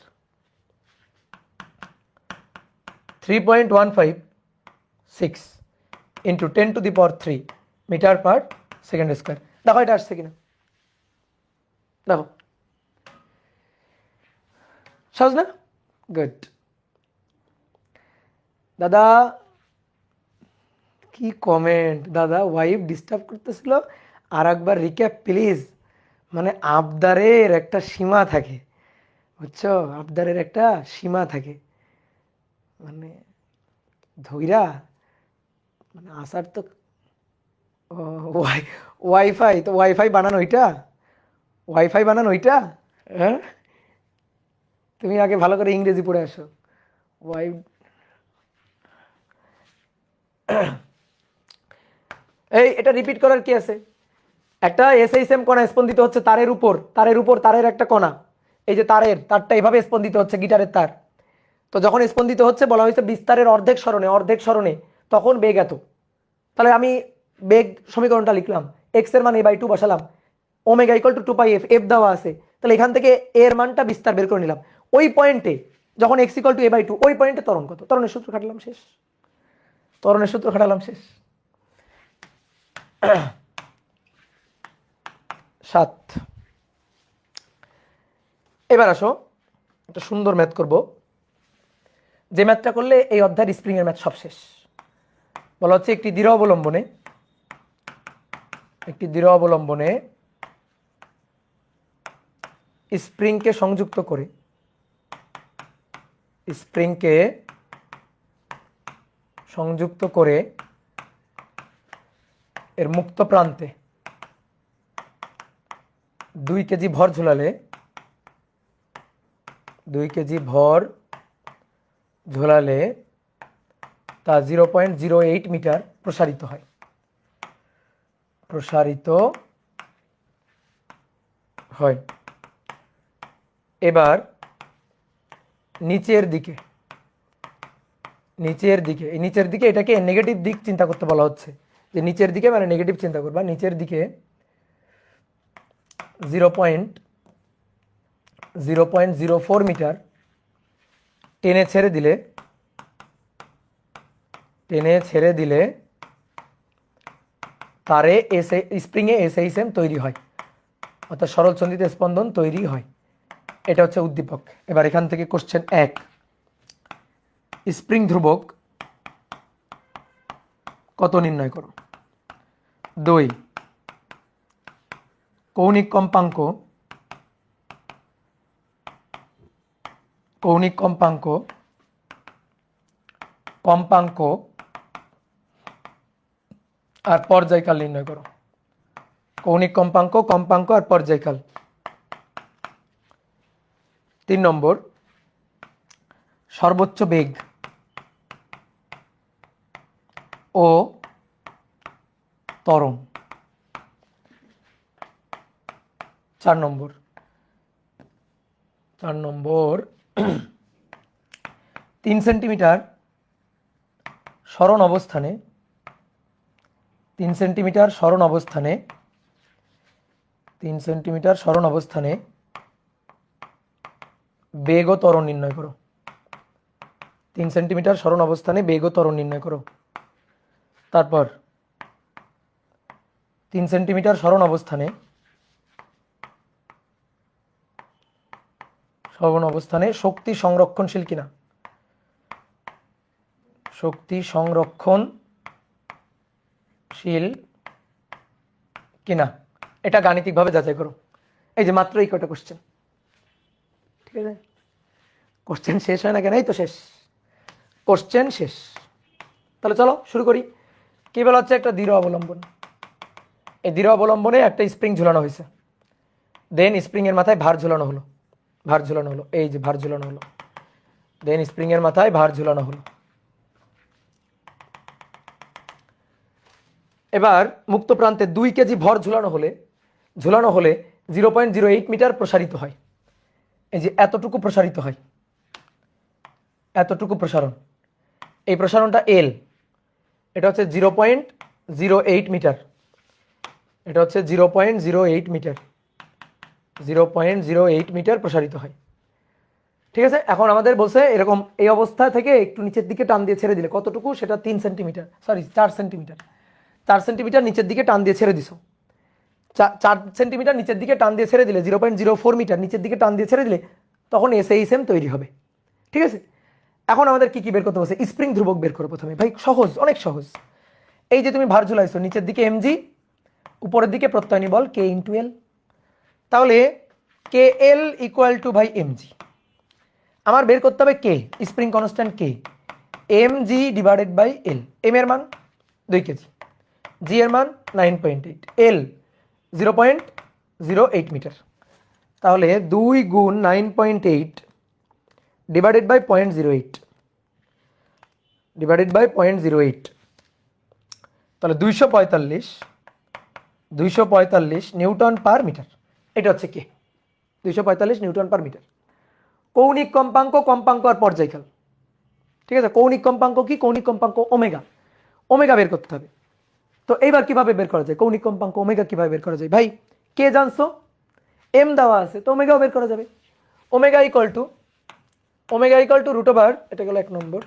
3.156 into 10⁻³ meter per second square. দেখো এটা আসছে কিনা, দেখো সহজ না? গুড। দাদা কি কমেন্ট, দাদা ওয়াইফ ডিস্টার্ব করতেছিল, আর একবার রিক্যাপ প্লিজ। মানে আবদারের একটা সীমা থাকে, বুঝছো? আবদারের একটা সীমা থাকে, মানে ধইরা মানে আসার তো ওয়াইফাই বানানো ওইটা। হ্যাঁ, তুমি আগে ভালো করে ইংরেজি পড়ে আসো। ওয়াইফ এই এটা রিপিট করার কি আছে? একটা এসএইচএম কণা স্পন্দিত হচ্ছে তারের উপর তারের একটা কণা। এই যে তারটা এভাবে স্পন্দিত হচ্ছে, গিটারের তার। তো যখন স্পন্দিত হচ্ছে বলা হয়েছে বিস্তারের অর্ধেক সরণে, তখন বেগ এত। তাহলে আমি বেগ সমীকরণটা লিখলাম, এক্স এর মান a/2 বসালাম, omega equal two 2πf, F দেওয়া আছে। তাহলে এখান থেকে এর মানটা বিস্তার বের করে নিলাম। ওই পয়েন্টে যখন এক্স ইকুয়াল টু a/2, ওই পয়েন্টে ত্বরণ কত? ত্বরণের সূত্র খাটালাম, শেষ। 7। এবার আসো একটা সুন্দর ম্যাথ করব, যে ম্যাথটা করলে এই অধ্যায়ের স্প্রিং এর ম্যাথ সব শেষ। বলা হচ্ছে একটি দৃঢ় অবলম্বনে স্প্রিংকে সংযুক্ত করে এর মুক্ত প্রান্তে 2 কেজি ভর ঝোলালে তা 0.08 মিটার প্রসারিত হয়। এবার নিচের দিকে এটাকে নেগেটিভ দিক চিন্তা করতে বলা হচ্ছে। যে নিচের দিকে মানে নেগেটিভ চিন্তা করবা, নিচের দিকে 0.04 মিটার টেনে ছেড়ে দিলে তারে স্প্রিংয়ে SHM তৈরি হয়, অর্থাৎ সরলচন্দিত স্পন্দন তৈরি হয়। এটা হচ্ছে উদ্দীপক। এবার এখান থেকে কোশ্চেন 1, স্প্রিং ধ্রুবক কত নির্ণয় করো। 2, কৌণিক কম্পাঙ্ক আর পর্যায়কাল নির্ণয় করো। কৌণিক কম্পাঙ্ক আর পর্যায়কাল। 3 নম্বর, সর্বোচ্চ বেগ ও ত্বরণ। 4 নম্বর 3 সেন্টিমিটার সরণ অবস্থানে বেগ ও ত্বরণ নির্ণয় করো। 3 সেন্টিমিটার সরণ অবস্থানে বেগ ও ত্বরণ নির্ণয় করো। তারপর 3 সেন্টিমিটার সরণ অবস্থানে শক্তি সংরক্ষণশীল কিনা। এটা গাণিতিকভাবে যাচাই করো। এই যে মাত্র এই কটা কোশ্চেন, ঠিক আছে? কোশ্চেন শেষ হয় না কেন? এই তো শেষ, কোশ্চেন শেষ। তাহলে চলো শুরু করি। কি বলা হচ্ছে? একটা দৃঢ় অবলম্বন। এই দৃঢ় অবলম্বনে একটা স্প্রিং ঝুলানো হয়েছে, দেন স্প্রিং এর মাথায় ভার ঝুলানো হলো। এই যে ভার ঝুলানো হলো, দেন স্প্রিং এর মাথায় ভার ঝুলানো হলো। এবার মুক্ত প্রান্তে 2 কেজি ভর ঝুলানো হলে 0.08 মিটার প্রসারিত হয়। এই যে এতটুকু প্রসারিত হয়, এতটুকু প্রসারণ, এই প্রসারণটা L। এটা হচ্ছে 0.08 মিটার। এটা হচ্ছে 0.08 মিটার। 0.08 মিটার প্রসারিত হয়, ঠিক আছে? এখন আমাদের বলছে এরকম এই অবস্থা থেকে একটু নিচের দিকে টান দিয়ে ছেড়ে দিলে কতটুকু, সেটা 4 সেন্টিমিটার নিচের দিকে টান দিয়ে ছেড়ে দিছো। 4 সেন্টিমিটার নিচের দিকে টান দিয়ে ছেড়ে দিলে, 0.04 মিটার নিচের দিকে টান দিয়ে ছেড়ে দিলে তখন SHM তৈরি হবে, ঠিক আছে? এখন আমাদের কি বের করতে বলছে? স্প্রিং ধ্রুবক বের করো প্রথমে। ভাই সহজ, অনেক সহজ। এই যে তুমি ভার ঝুলাইছো, নিচের দিকে mg, উপরের দিকে প্রত্যয়নী বল k × l। তাহলে KL = ভাই mg। আমার বের করতে হবে k, spring constant k, mg / l। m এর মান 2 কেজি, g এর মান 9.8, l 0.08 মিটার। তাহলে 2 × 9.8 / 0.08 তাহলে 245 নিউটন পার মিটার। এটা হচ্ছে কে, 245 নিউটন পার মিটার। কৌণিক কম্পাঙ্ক আর পর্যায়কাল, ঠিক আছে? কৌণিক কম্পাঙ্ক কি? কৌণিক কম্পাঙ্ক ওমেগা বের করতে হবে। তো এইবার কিভাবে বের করা যায় কৌণিক কম্পাঙ্ক ওমেগা? কিভাবে বের করা যায় ভাই? কে জানছো, এম দেওয়া আছে, তো ওমেগাও বের করা যাবে। ওমেগা ইকুয়াল টু √, এটা গেল 1 নম্বর।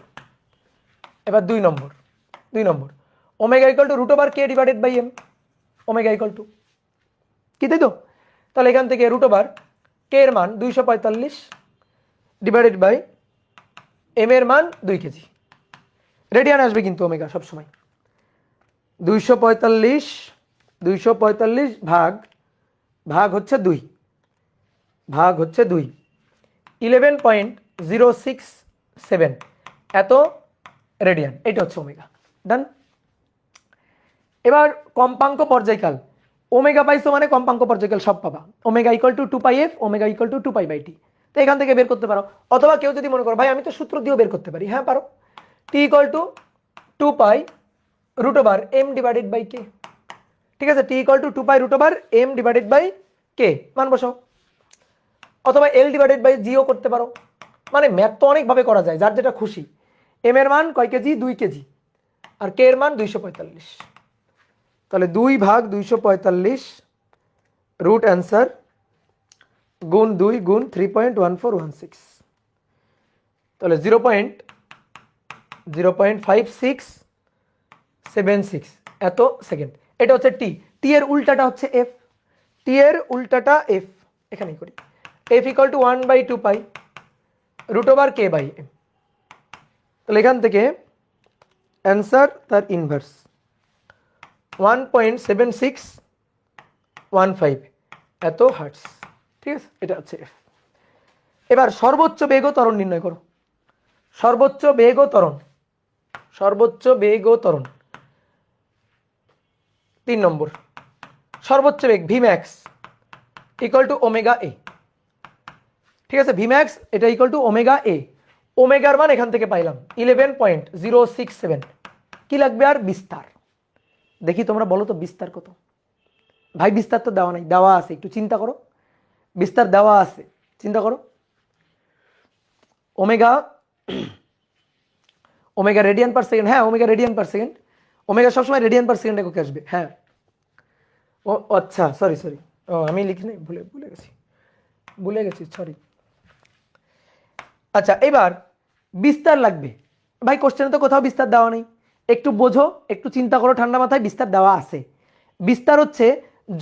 এবার 2 number omega equal to √k / m। Omega equal to কি, তাই তো? তাহলে এখান থেকে √k এর মান 245 / m এর মান 2 কেজি। রেডিয়ান আসবে কিন্তু ওমেগা সবসময়। 245 ভাগ হচ্ছে 2, 11.067 এত রেডিয়ান। এটা হচ্ছে ওমেগা। ডান। এবার কম্পাঙ্ক পর্যায়কাল, ওমেগা পাইছো মানে কম্পাঙ্ক পর্যায়কাল সব পাবা। Omega equal two 2πf, omega equal two 2π/t। তো এখান থেকে বের করতে পারো, অথবা কেউ যদি মনে করো ভাই আমি তো সূত্র দিয়েও বের করতে পারি, হ্যাঁ পারো। t = 2π √m / k, ঠিক আছে? t = 2π √m / k মান বসাও, অথবা l / g ও করতে পারো। মানে ম্যাথ তো অনেকভাবে করা যায়, যার যেটা খুশি। m এর মান কয় কেজি? 2 কেজি। আর k এর মান 245। তাহলে 2/245 রুট অ্যান্সার গুণ 2 গুণ 3.1416, তাহলে 0.5676 এত সেকেন্ড। এটা হচ্ছে টি। টি এর উল্টাটা হচ্ছে এফ। টি এর উল্টাটা এফ, এখানেই করি। F equal to 1/2 pi root over K by M. তাহলে এখান থেকে অ্যান্সার তার ইনভার্স 1.7615 এত হার্টস। ঠিক আছে, এটা হচ্ছে এফ। এবার সর্বোচ্চ বেগ ও ত্বরণ নির্ণয় করো। সর্বোচ্চ বেগ ও ত্বরণ, সর্বোচ্চ বেগ ও ত্বরণ 3 নম্বর। সর্বোচ্চ বেগ ভিম্যাক্স ইকুয়াল টু ওমেগা এ। ঠিক আছে, ভিম্যাক্স এটা ইকুয়াল টু ওমেগা এ। ওমেগার মান এখান থেকে পাইলাম 11.067। কি লাগবে আর? বিস্তার। দেখি তোমরা বলো তো বিস্তার কত? ভাই বিস্তার তো দেওয়া নাই, দেওয়া আছে, একটু চিন্তা করো। বিস্তার দেওয়া আছে, চিন্তা করো। Omega, omega radian per second. হ্যাঁ, omega radian per second. Omega সবসময় রেডিয়ান পার সেকেন্ড এককে আসবে। হ্যাঁ, ও আচ্ছা, সরি সরি, ও আমি লিখিনি, ভুলে গেছি, সরি। আচ্ছা, এবার বিস্তার লাগবে। ভাই কোশ্চেনে তো কোথাও বিস্তার দেওয়া নেই। একটু বোঝো, একটু চিন্তা করো ঠান্ডা মাথায়। বিস্তার দেওয়া আছে। বিস্তার হচ্ছে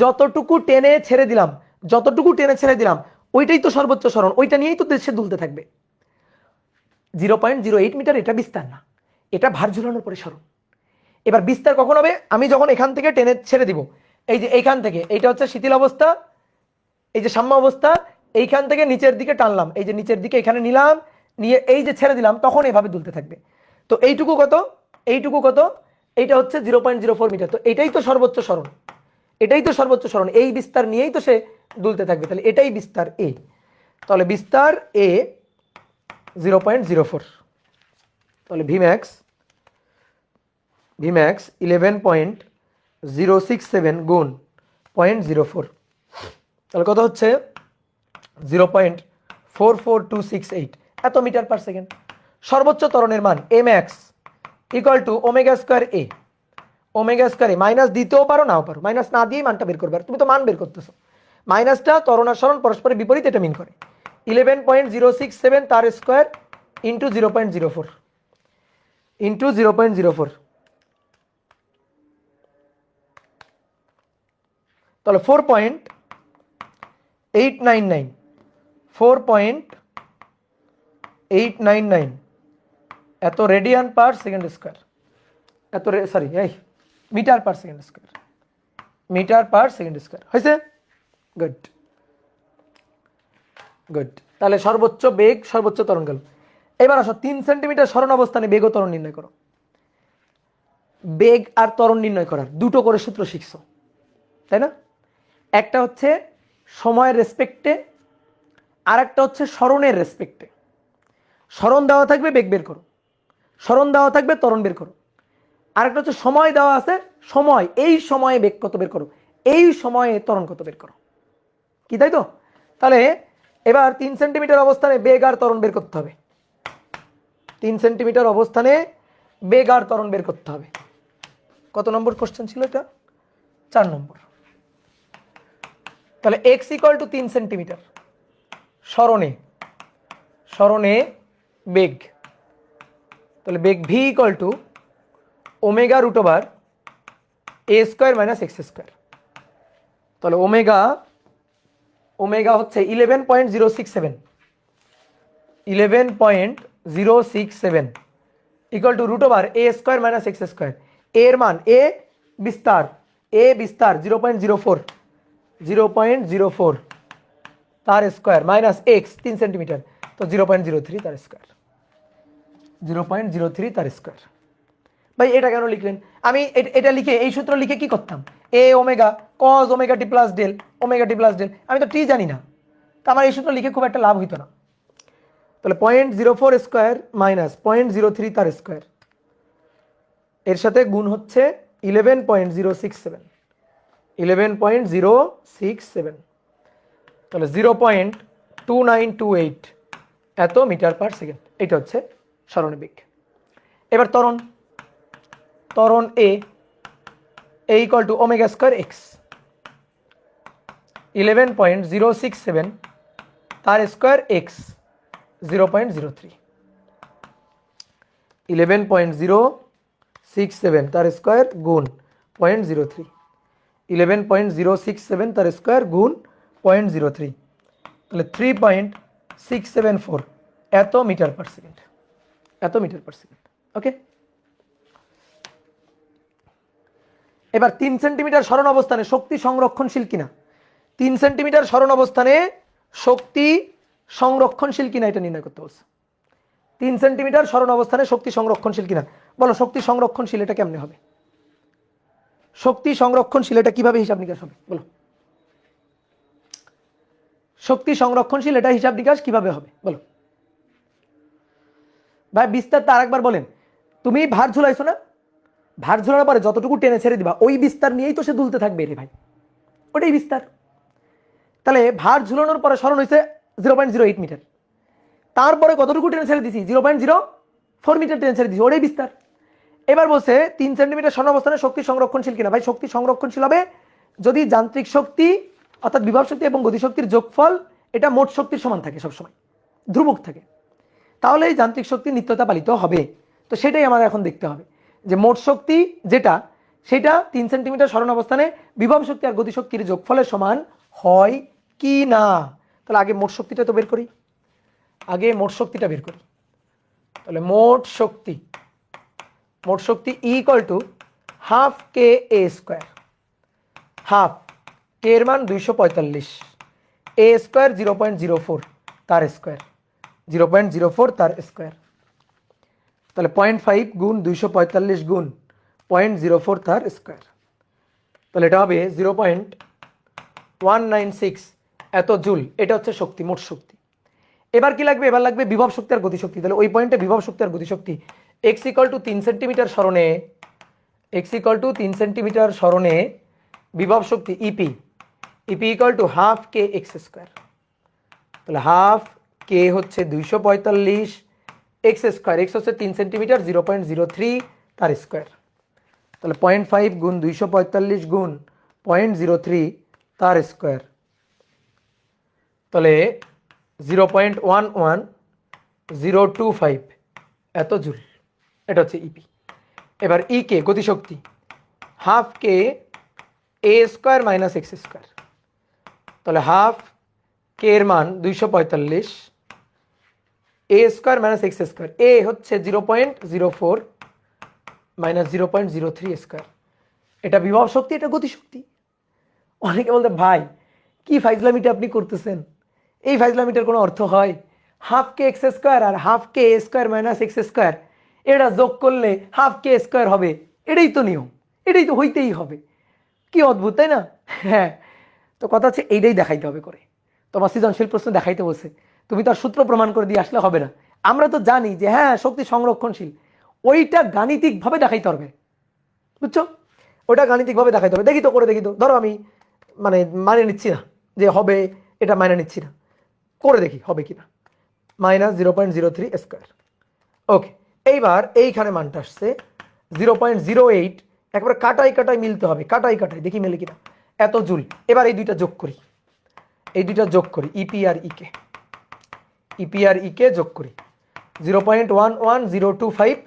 যতটুকু টেনে ছেড়ে দিলাম, যতটুকু টেনে ছেড়ে দিলাম ওইটাই তো সর্বোচ্চ সরণ, ওইটা নিয়েই তো দেশে দুলতে থাকবে। 0.08 মিটার এটা বিস্তার না, এটা ভার ঝুলানোর পরে সরণ। এবার বিস্তার কখন হবে? আমি যখন এখান থেকে টেনে ছেড়ে দিব। এই যে এইখান থেকে, এইটা হচ্ছে শিথিল অবস্থা, এই যে সাম্য অবস্থা, এইখান থেকে নিচের দিকে টানলাম, এই যে নিচের দিকে এখানে নিলাম, নিয়ে এই যে ছেড়ে দিলাম, তখন এভাবে দুলতে থাকবে। তো এইটুকু কত? এইটুকু কত? এইটা হচ্ছে 0.04 মিটার। তো এটাই তো সর্বোচ্চ সরণ, এটাই তো সর্বোচ্চ সরণ। এই বিস্তার নিয়েই তো সে দুলতে থাকবে। তাহলে এটাই বিস্তার এ। তাহলে বিস্তার এ 0.04। তাহলে ভিম্যাক্স 11.067 গুণ 0.04, তাহলে কত হচ্ছে? 0.44268 এত মিটার পার সেকেন্ড। সর্বোচ্চ ত্বরণের মান A max equal to omega square A. Omega square A minus দিতেও পারো, নাও পারো। মাইনাস না দিয়েই মানটা বের করবে। তুমি তো মান বের করতেছো। মাইনাসটা ত্বরণ আর সরণ পরস্পরের বিপরীত, এটা মিন করে। 11.067 তার স্কোয়ার ইন্টু 0.04 ইন্টু 0.04, তাহলে 4.899 4.899 এত রেডিয়ান পার সেকেন্ড স্কোয়ার, এত সরি এই metre per second square, metre per second square. হয়েছে? Good good. তাহলে সর্বোচ্চ বেগ, সর্বোচ্চ ত্বরণ গেল। এবার আসো 3 সেন্টিমিটার সরণ অবস্থানে বেগ ও ত্বরণ নির্ণয় করো। বেগ আর ত্বরণ নির্ণয় করার দুটো করে সূত্র শিখছো, তাই না? একটা হচ্ছে সময়ের রেসপেক্টে, আর একটা হচ্ছে সরণের রেসপেক্টে। সরণ দেওয়া থাকবে, বেগ বের করো। সরণ দেওয়া থাকবে, ত্বরণ বের করো। আরেকটা হচ্ছে সময় দেওয়া আছে, সময়, এই সময়ে বেগ কত বের করো, এই সময়ে ত্বরণ কত বের করো। কি, তাই তো? তাহলে এবার 3 সেন্টিমিটার অবস্থানে বেগ আর ত্বরণ বের করতে হবে। 3 সেন্টিমিটার অবস্থানে বেগ আর ত্বরণ বের করতে হবে। কত নম্বর কোশ্চেন ছিল এটা? 4 নম্বর। তাহলে এক্স ইকুয়াল টু 3 সেন্টিমিটার সরণে, সরণে বেগ। তাহলে বেগ V equal to omega root over A square minus X square. তাহলে ওমেগা, ওমেগা হচ্ছে 11.067 11.067 equal to root over A square minus X square. এর মান এ বিস্তার, এ বিস্তার 0.04 তার স্কোয়ার মাইনাস এক্স 3 সেন্টিমিটার, তো 0.03 তার স্কোয়ার, 0.03 তার স্কোয়ার। ভাই এটা কেন লিখলেন? আমি এটা লিখে, এই সূত্র লিখে কি করতাম? এ omega cause omega T plus del, omega T plus del. আমি তো টি জানি না, তা আমার এই সূত্র লিখে খুব একটা লাভ হইতো না। তাহলে 0.04 স্কোয়ার মাইনাস 0.03 তার স্কোয়ার, এর সাথে গুণ হচ্ছে 11.067 11.067, তাহলে 0.2928 এত মিটার পার সেকেন্ড। এটা হচ্ছে সরণের বেগ। এবার ত্বরণ, ত্বরণ A A equal to omega square X 11.067 তার স্কোয়ার এক্স 0.03 11.067 তার স্কোয়ার গুণ 0.03 11.067 তার স্কোয়ার গুণ 0.03 তাহলে 3.674 এত মিটার পার সেকেন্ড ওকে। এবার 3 সেন্টিমিটার সরণ অবস্থানে শক্তি সংরক্ষণশীল কিনা, 3 সেন্টিমিটার সরণ অবস্থানে শক্তি সংরক্ষণশীল কিনা এটা নির্ণয় করতে বলছে। 3 সেন্টিমিটার সরণ অবস্থানে শক্তি সংরক্ষণশীল কিনা, বলো শক্তি সংরক্ষণশীল এটা কেমনে হবে? শক্তি সংরক্ষণশীল এটা কিভাবে হিসাব নিকাশ হবে বলো? শক্তি সংরক্ষণশীল এটা হিসাব নিকাশ কিভাবে হবে বলো? ভাই বিস্তারটা আরেকবার বলেন। তুমি ভার ঝুলাইছো না, ভার ঝুলানোর পরে যতটুকু টেনে ছেড়ে দিবা ওই বিস্তার নিয়েই তো সে দুলতে থাকবে রে ভাই, ওটাই বিস্তার। তাহলে ভার ঝুলানোর পরে সরণ হয়েছে 0.08 মিটার, তারপরে কতটুকু টেনে ছেড়ে দিছি 0.04 মিটার টেনে ছেড়ে দিছি, ওটাই বিস্তার। এবার বলছে 3 সেন্টিমিটার সরণ অবস্থানে শক্তি সংরক্ষণশীল কিনা। ভাই শক্তি সংরক্ষণশীল হবে যদি যান্ত্রিক শক্তি অর্থাৎ বিভব শক্তি এবং গতিশক্তির যোগফল এটা মোট শক্তির সমান থাকে, সবসময় ধ্রুবক থাকে, তাহলে এই যান্ত্রিক শক্তি নিত্যতা পালিত হবে। তো সেটাই আমাদের এখন দেখতে হবে যে মোট শক্তি যেটা সেটা 3 সেন্টিমিটার সরণ অবস্থানে বিভব শক্তি আর গতিশক্তির যোগফলের সমান হয় কি না। তাহলে আগে মোট শক্তিটা তো বের করি, আগে মোট শক্তিটা বের করি। তাহলে মোট শক্তি equal to half K A square, half K এর মান 245, এ স্কোয়ার 0.04 তার স্কোয়ার 0.04 তার স্কোয়ার, তাহলে 0.5 গুণ 245 গুণ 0.04 তার স্কোয়ার, তাহলে এটা হবে 0.196 এত জুল। এটা হচ্ছে শক্তি, মোট শক্তি। এবার কি লাগবে? এবার লাগবে বিভব শক্তি আর গতিশক্তি। তাহলে ওই পয়েন্টে বিভব শক্তি আর গতিশক্তি x ইকুয়াল টু 3 সেন্টিমিটার সরণে, x ইকুয়াল টু 3 সেন্টিমিটার সরণে বিভব শক্তি EP equal to half K X square. তাহলে হাফ কে হচ্ছে 245, এক্স স্কোয়ার, এক্স হচ্ছে 3 সেন্টিমিটার 0.03 তার স্কোয়ার, তাহলে 0.5 গুণ 245 গুণ 0.03 তার স্কোয়ার, তাহলে 0.11025 এত জুল। এটা হচ্ছে ইপি। এবার ই কে গতিশক্তি half K A square minus X square, তাহলে হাফ কে এর মান 245, A square minus X square, A হচ্ছে 0.04 মাইনাস 0.03 স্কোয়ার। এটা বিভব শক্তি, এটা গতিশক্তি। অনেকে বলতে ভাই কি ফাইজলামিটা আপনি করতেছেন, এই ফাইজলামিটার কোনো অর্থ হয়? Half K X square R half K A square minus X square এটা যোগ করলে হাফ কে স্কোয়ার হবে, এটাই তো নিয়ম, এটাই তো হইতেই হবে। কি অদ্ভুত তাই না? হ্যাঁ, তো কথা হচ্ছে এইটাই দেখাইতে হবে করে। তোমার সৃজনশীল প্রশ্ন দেখাইতে বলছে, তুমি তার সূত্র প্রমাণ করে দিয়ে আসলে হবে না। আমরা তো জানি যে হ্যাঁ শক্তি সংরক্ষণশীল, ওইটা গাণিতিকভাবে দেখাইতে হবে, বুঝছো? ওটা গাণিতিকভাবে দেখাইতে হবে। দেখি তো করে দেখি তো, ধরো আমি মানে নিচ্ছি না যে হবে, এটা মানে নিচ্ছি না, করে দেখি হবে কিনা। মাইনাস 0.03 স্কোয়ার, ওকে। এইবার এইখানে মানটা আসছে 0.08, একবার কাটাই কাটাই মিলতে হবে, কাটাই কাটাই দেখি মেলে কিনা, এত জুল। এবার এই দুইটা যোগ করি, এই দুইটা যোগ করি, ইপি আর ইকে যোগ করি, 0.11025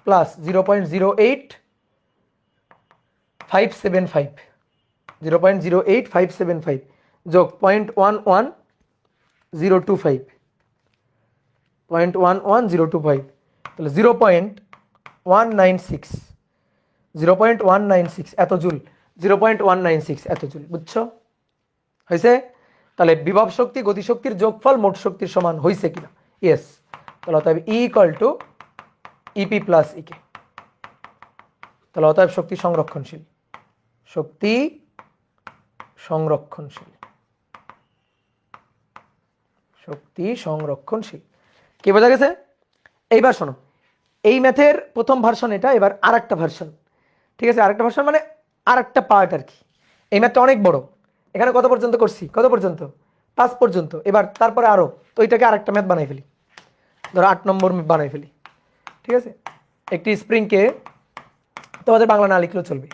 প্লাস 0.08575, 0.08575 যোগ 0.11025, 0.11025, তাহলে 0.196 এত জুল, 0.196 এত জুল, বুঝছো? হয়েছে? তাহলে বিভব শক্তি গতিশক্তির যোগফল মোট শক্তির সমান হয়েছে কিনা? ইয়েস। তাহলে অতএব ই ইকুয়াল টু ইপি প্লাস ইকে। তাহলে অতএব শক্তি সংরক্ষণশীল, শক্তি সংরক্ষণশীল, শক্তি সংরক্ষণশীল। কি বোঝা গেছে? এইবার শোনো, এই ম্যাথের প্রথম ভার্সন এটা, এবার আর একটা ভার্সন, ঠিক আছে? আরেকটা ভার্সন মানে আর একটা পার্ট আর কি। এই ম্যাথটা অনেক বড়, এখানে কত পর্যন্ত করছি? কত পর্যন্ত? 5 পর্যন্ত। এবার তারপরে আরও, তো এটাকে আরেকটা ম্যাথ বানাই ফেলি, ধরো 8 নম্বর বানাই ফেলি, ঠিক আছে? একটি স্প্রিংকে, তোমাদের বাংলা না লিখলেও চলবে,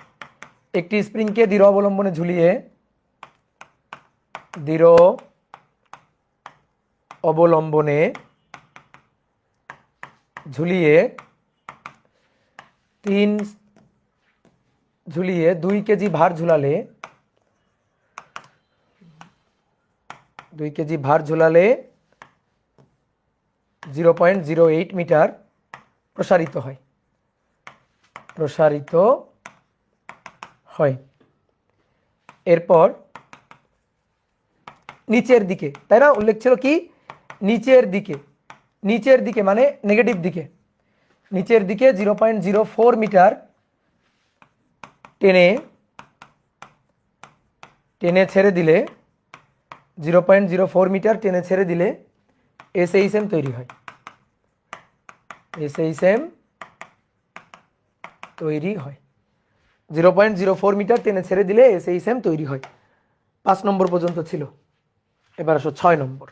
একটি স্প্রিংকে দৃঢ় অবলম্বনে ঝুলিয়ে দৃঢ় অবলম্বনে ঝুলিয়ে 2 কেজি ভার ঝুলালে 0.08 মিটার প্রসারিত হয়। এরপর নিচের দিকে, তাই না, উল্লেখ ছিল কি নিচের দিকে মানে নেগেটিভ দিকে, নিচের দিকে 0.04 মিটার টেনে ছেড়ে দিলে 0.04 মিটার টেনে ছেড়ে দিলে SHM তৈরি হয়। SHM তৈরি হয় 0.04 মিটার টেনে ছেড়ে দিলে SHM তৈরি হয়। 5 নম্বর পর্যন্ত ছিল। এবার আসো 6 নম্বর।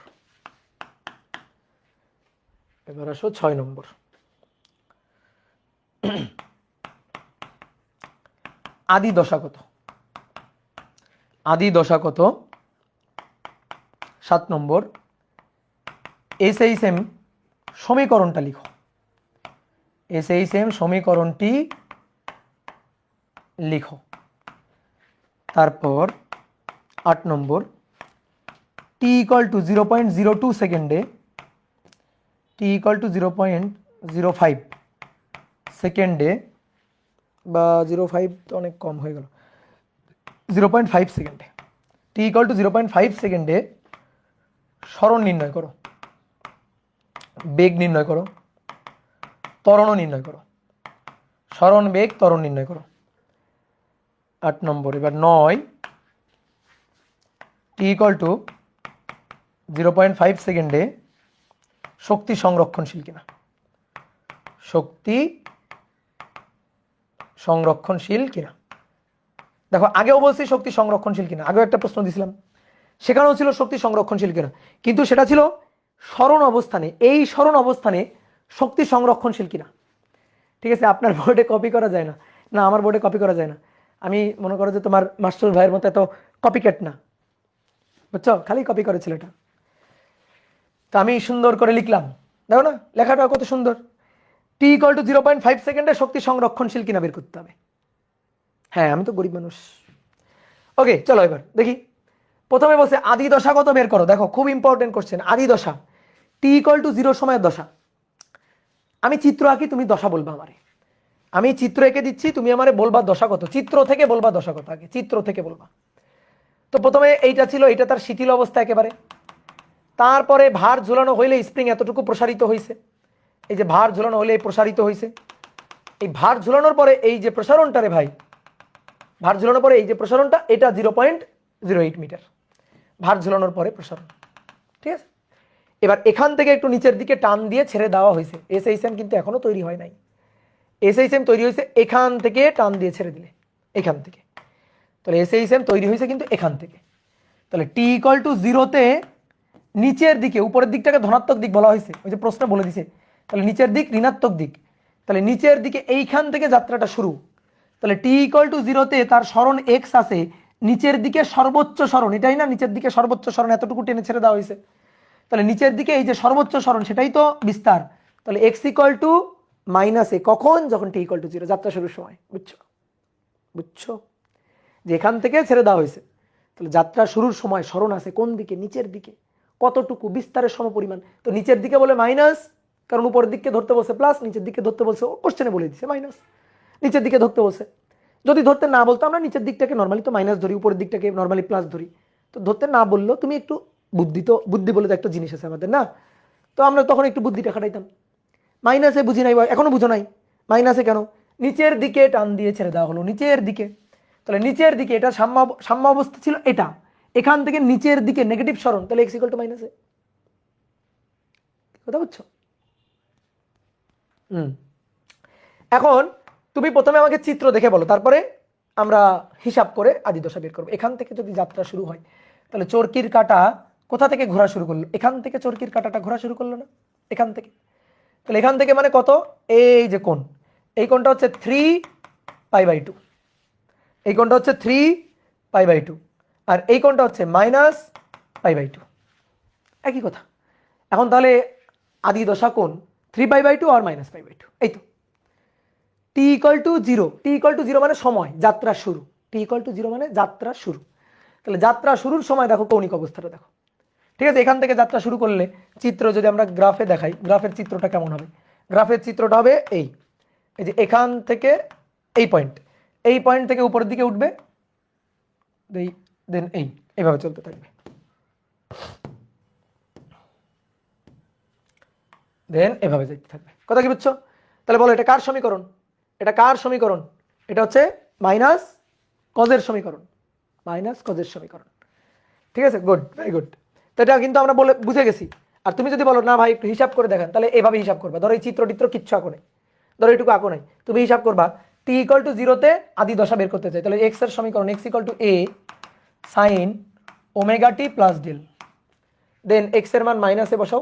আদি দশা কত? 7 নম্বর। SHM সমীকরণটা লিখো। SHM সমীকরণটি লিখো। তারপর 8 নম্বর, t = 0.02 সেকেন্ডে, t = 0.05 সেকেন্ডে, বা 0.5 তো অনেক কম হয়ে গেল, 0.5 সেকেন্ডে, t = 0.5 সেকেন্ডে সরণ নির্ণয় করো, বেগ নির্ণয় করো, ত্বরণ নির্ণয় করো, সরণ, বেগ, ত্বরণ নির্ণয় করো। 8 নম্বর। এবার 9, t = 0.5 সেকেন্ডে শক্তি সংরক্ষণশীল কিনা, দেখো আগেও বলছি শক্তি সংরক্ষণশীল কিনা, আগেও একটা প্রশ্ন দিয়েছিলাম, সেখানেও ছিল শক্তি সংরক্ষণশীল কিনা, কিন্তু সেটা ছিল সরণ অবস্থানে। এই সরণ অবস্থানে শক্তি সংরক্ষণশীল কিনা, ঠিক আছে। আপনার বোর্ডে কপি করা যায় না, আমার বোর্ডে কপি করা যায় না। আমি মনে করো যে তোমার মাস্টার ভাইয়ের মতো এত কপিক্যাট না, বুঝছো, খালি কপি করেছিল এটা। তো আমি সুন্দর করে লিখলাম, দেখো না লেখাটা কত সুন্দর। t = 0.5 সেকেন্ডে শক্তি সংরক্ষণশীল কিনা বের করতে হবে। হ্যাঁ, আমি তো গরিব মানুষ। ওকে, চলো এবার দেখি। প্রথমে বলছে আদি দশা কত বের করো। দেখো খুব ইম্পর্টেন্ট কোশ্চেন, আদি দশা। t = 0 সময়ের দশা। আমি চিত্র আঁকি, তুমি দশা বলবা আমারে। আমি চিত্র এঁকে দিচ্ছি, তুমি আমারে বলবা দশা কত, চিত্র থেকে বলবা দশা কত, আগে চিত্র থেকে বলবা। তো প্রথমে এইটা ছিল, এইটা তার শিথিল অবস্থা একেবারে। তারপরে ভার ঝুলানো হইলে স্প্রিং এতটুকু প্রসারিত হয়েছে, এই যে ভার ঝুলানো হলে প্রসারিত হয়েছে। এই ভার ঝুলানোর পরে এই যে প্রসারণটা রে ভাই, ভার ঝুলানোর পরে এই যে প্রসারণটা, এটা 0.08 মিটার ভার ঝুলানোর পরে প্রসারণ, ঠিক আছে। এবার এখান থেকে একটু নিচের দিকে টান দিয়ে ছেড়ে দেওয়া হয়েছে। SHM কিন্তু এখনো তৈরি হয় নাই। SHM তৈরি হয়েছে এখান থেকে টান দিয়ে ছেড়ে দিলে, এখান থেকে। তাহলে SHM তৈরি হয়েছে কিন্তু এখান থেকে। তাহলে t = 0-তে নিচের দিকে, উপরের দিকটাকে ধনাত্মক দিক বলা হয়েছে, ওই যে প্রশ্ন বলে দিছে। তাহলে নিচের দিক ঋণাত্মক দিক, তাহলে নিচের দিকে এইখান থেকে যাত্রাটা শুরু। তাহলে t = 0-তে তার সরণ x আছে, নিচের দিকে সর্বোচ্চ সরণ, এটাই না নিচের দিকে সর্বোচ্চ সরণ, এতটুকু টেনে ছেড়ে দেওয়া হয়েছে। তাহলে নিচের দিকে এই যে সর্বোচ্চ সরণ, সেটাই তো বিস্তার। তাহলে x = -a, কখন? যখন t = 0, যাত্রা শুরুর সময়। বুঝছো যে এখান থেকে ছেড়ে দেওয়া হয়েছে। তাহলে যাত্রা শুরুর সময় সরণ আছে কোন দিকে? নিচের দিকে। কতটুকু? বিস্তারের সমপরিমাণ। তো নিচের দিকে বলে মাইনাস, কারণ উপরের দিকে ধরতে বলছে প্লাস, নিচের দিকে ধরতে বলছে, কোশ্চেনে বলে দিচ্ছে মাইনাস। নিচের দিকে ধরতে বলছে, যদি ধরতে না বলতো আমরা নিচের দিকটাকে নর্মালি তো মাইনাস ধরি, উপরের দিকটাকে নর্মালি প্লাস ধরি। তো ধরতে না বললো, তুমি একটু বুদ্ধি বলে তো একটা জিনিস আছে আমাদের, না? তো আমরা তখন একটু বুদ্ধিটা খাটাইতাম। মাইনাসে বুঝি নাই, এখনো বুঝো নাই, মাইনাসে কেন? নিচের দিকে টান দিয়ে ছেড়ে দেওয়া হলো, নিচের দিকে। তাহলে নিচের দিকে এটা সাম্য অবস্থা ছিল, এটা এখান থেকে নিচের দিকে নেগেটিভ সরণ, তাহলে x = -a। কথা বুঝছো? এখন তুমি প্রথমে আমাকে চিত্র দেখে বলো, তারপরে আমরা হিসাব করে আদি দশা বের করবো। এখান থেকে যদি যাত্রা শুরু হয়, তাহলে চরকির কাঁটা কোথা থেকে ঘোরা শুরু করলো? এখান থেকে চরকির কাঁটাটা ঘোরা শুরু করলো না, এখান থেকে। তাহলে এখান থেকে মানে কত? এই যে কোণ, এই কোণটা হচ্ছে 3π/2। এই কোণটা হচ্ছে 3π/2, আর এই কোণটা হচ্ছে -π/2, একই কথা। এখন তাহলে আদি দশা কোণ 3π/2 আর -π/2, এই তো। t = 0, t = 0 মানে সময়, যাত্রা শুরু। t = 0 মানে যাত্রা শুরু। তাহলে যাত্রা শুরুর সময় দেখো কৌণিক অবস্থাটা দেখো, ঠিক আছে। এখান থেকে যাত্রা শুরু করলে চিত্র যদি আমরা গ্রাফে দেখাই, গ্রাফের চিত্রটা কেমন হবে? গ্রাফের চিত্রটা হবে এই যে এখান থেকে এই পয়েন্ট থেকে উপরের দিকে উঠবে, দেন এইভাবে চলতে থাকবে, দেন এভাবে যেতে থাকবে। কথা কি বুঝছো? তাহলে বলো এটা কার সমীকরণ? এটা কার সমীকরণ? এটা হচ্ছে মাইনাস কজের সমীকরণ, ঠিক আছে। Good, very good. তো এটা কিন্তু আমরা বুঝে গেছি। আর তুমি যদি বলো না ভাই একটু হিসাব করে দেখান, তাহলে এভাবে হিসাব করবা। ধরো এই চিত্র কিচ্ছু আঁকো নাই, ধরো এইটুকু আঁকো নাই, তুমি হিসাব করবা t = 0-তে আদি দশা বের করতে চাই, তাহলে x এর সমীকরণ x = a sin ωt plus del, then x এর মান মাইনাসে বসাও।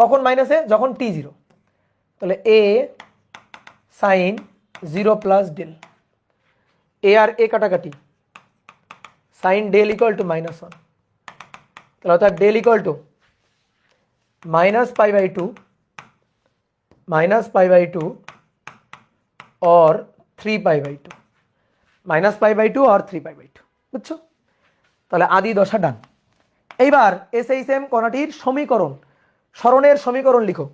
কখন মাইনাসে? যখন t 0, তাহলে a sin 0 plus del, a আর a কাটাকাটি, sin ডেল = -1, তাহলে অর্থাৎ ডেল = -π/2 or 3π/2, -π/2 or 3π/2, বুঝছো? তাহলে আদি দশা ডান। এইবার SHM কণাটির সমীকরণ, সরণের সমীকরণ লিখো।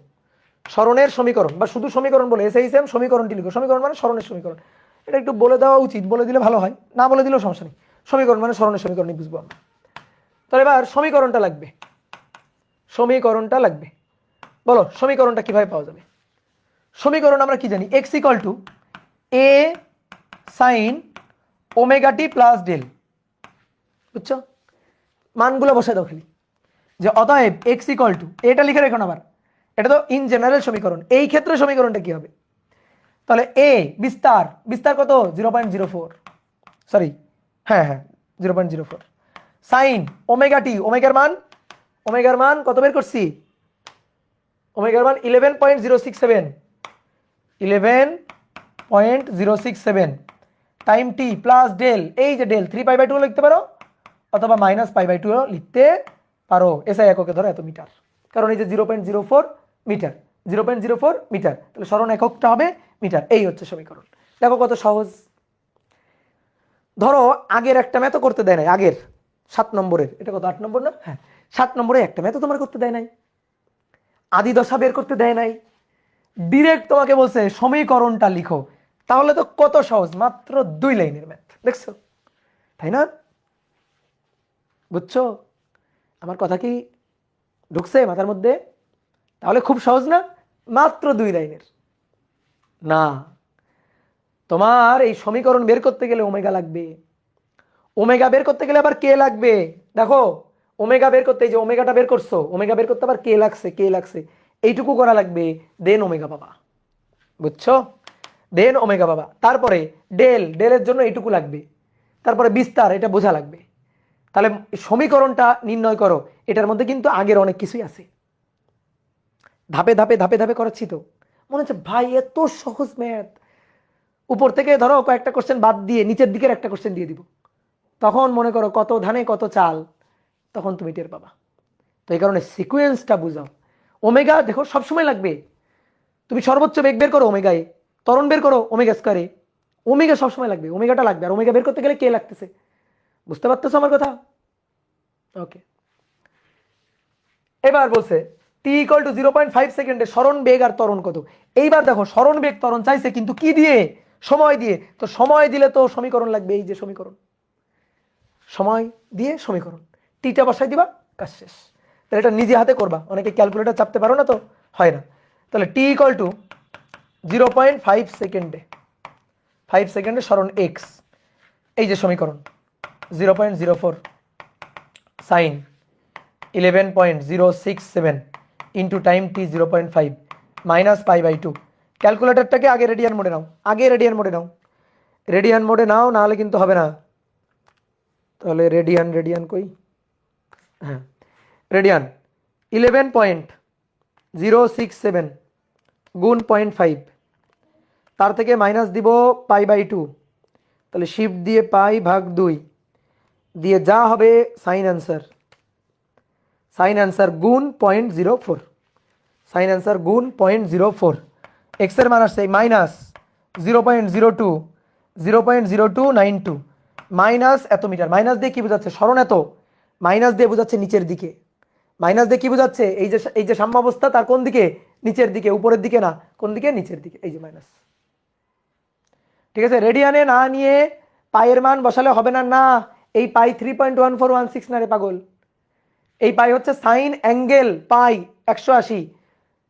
সরণের সমীকরণ বা শুধু সমীকরণ বলে SHM সমীকরণটি লিখো। সমীকরণ মানে সরণের সমীকরণ, এটা একটু বলে দেওয়া উচিত, বলে দিলে ভালো হয়, না বলে দিলেও সমস্যা নেই। সমীকরণ মানে সরণের সমীকরণই বুঝবো আমরা। তাহলে এবার সমীকরণটা লাগবে। বলো সমীকরণটা কিভাবে পাওয়া যাবে? সমীকরণ আমরা কি জানি? x = a sin ωt plus del, বুঝছো? মানগুলো বসায় দাও খালি, যে অতএব x = এটা লিখে রেখো না আবার, এটা তো ইন জেনারেল সমীকরণ। এই ক্ষেত্রে সমীকরণটা কি হবে? তাহলে a বিস্তার কত? 0.04, সরি, হ্যাঁ 0.04, সাইন ωt, ওমেগার মান কত বের করছি? ওমেগার মান 11.067 টাইম t প্লাস ডেল, এই যে ডেল 3π/2 লিখতে পারো অথবা -π/2 লিখতে পারো। এসআই এককে ধরো এত মিটার, কারণ এই যে 0.04 মিটার, 0.04 মিটার, তাহলে সরণ এককটা হবে মিটার। এই হচ্ছে সমীকরণ। দেখো কত সহজ। ধরো আগের একটা ম্যাথ করতে দেয় নাই, আগের 7 নম্বরের, এটা কত 8 নম্বর না? হ্যাঁ, 7 নম্বরে একটা ম্যাথ তোমার করতে দেয় নাই, আদি দশা বের করতে দেয় নাই, ডিরেক্ট তোমাকে বলছে সমীকরণটা লিখো। তাহলে তো কত সহজ, মাত্র 2 লাইনের ম্যাথ, দেখছো? তাই না? বুঝছো আমার কথা? কি ঢুকছে মাথার মধ্যে? তাহলে খুব সহজ না? মাত্র 2 লাইনের। না, তোমার এই সমীকরণ বের করতে গেলে ওমেগা লাগবে, ওমেগা বের করতে গেলে আবার কে লাগবে। দেখো ওমেগা বের করতে, এই যে ওমেগাটা বের করছো, ওমেগা বের করতে আবার কে লাগছে, এইটুকু করা লাগবে, দেন ওমেগা পাবা, বুঝছো? দেন ওমেগা পাবা। তারপরে ডেলের জন্য এইটুকু লাগবে, তারপরে বিস্তার, এটা বোঝা লাগবে। তাহলে সমীকরণটা নির্ণয় করো। এটার মধ্যে কিন্তু আগের অনেক কিছুই আছে, ধাপে ধাপে করাচ্ছি তো। মনে হচ্ছে ভাই এত সহজ ম্যাথ, উপর থেকে ধরো কয়েকটা কোশ্চেন বাদ দিয়ে নিচের দিকের একটা কোশ্চেন দিয়ে দিব, তখন মনে করো কত ধানে কত চাল, তখন তুমি টের পাবা। তো এই কারণে সিকোয়েন্সটা বুঝাও। ওমেগা দেখো সবসময় লাগবে। তুমি সর্বোচ্চ বেগ বের করো ওমেগায়, ত্বরণ বের করো ওমেগা স্কয়ারে, ওমেগা সবসময় লাগবে, ওমেগাটা লাগবে। আর ওমেগা বের করতে গেলে কে লাগতেছে, বুঝতে পারতেছো আমার কথা? ওকে, এবার বলছে t = 0.5 সেকেন্ডে সরণ বেগ আর ত্বরণ কত। এইবার দেখো সরণ বেগ ত্বরণ চাইছে, কিন্তু কি দিয়ে? সময় দিয়ে। তো সময় দিলে তো সমীকরণ লাগবে, এই যে সমীকরণ, সময় দিয়ে সমীকরণ, টিটা বসাই দিবা, কাজ শেষ। তাহলে এটা নিজে হাতে করবা, অনেকে ক্যালকুলেটর চাপতে পারো না, তো হয় না। তাহলে t = 0.5 সেকেন্ডে, 5 সেকেন্ডে সরণ x, এই যে সমীকরণ 0.04 সাইন 11.067 ইন্টু টাইম t 0.5 -π/2। ক্যালকুলেটরটাকে আগে রেডিয়ান মোডে নাও, রেডিয়ান মোডে নাও, নাহলে কিন্তু হবে না। তাহলে রেডিয়ান কই? হ্যাঁ, রেডিয়ান 11.067 গুণ 0.5, তার থেকে মাইনাস দিব π/2, তাহলে শিফট দিয়ে পাই ভাগ 2 দিয়ে যা হবে সাইন অ্যান্সার গুণ 0.04, সাইন অ্যান্সার গুণ 0.04। এক্সের মান আসছে মাইনাস 0.0292 মাইনাস এত মিটার। মাইনাস দিয়ে কি বোঝাচ্ছে? সরণ এত। মাইনাস দিয়ে বোঝাচ্ছে নিচের দিকে। মাইনাস দিয়ে কি বোঝাচ্ছে? এই যে সাম্যাবস্থা তার কোন দিকে? নিচের দিকে, উপরের দিকে না। কোন দিকে? নিচের দিকে। এই যে মাইনাস। ঠিক আছে, রেডিয়ানে না নিয়ে পাইয়ের মান বসালে হবে না। না, এই পাই 3.1416 না রে পাগল, এই পাই হচ্ছে সাইন অ্যাঙ্গেল পাই 180।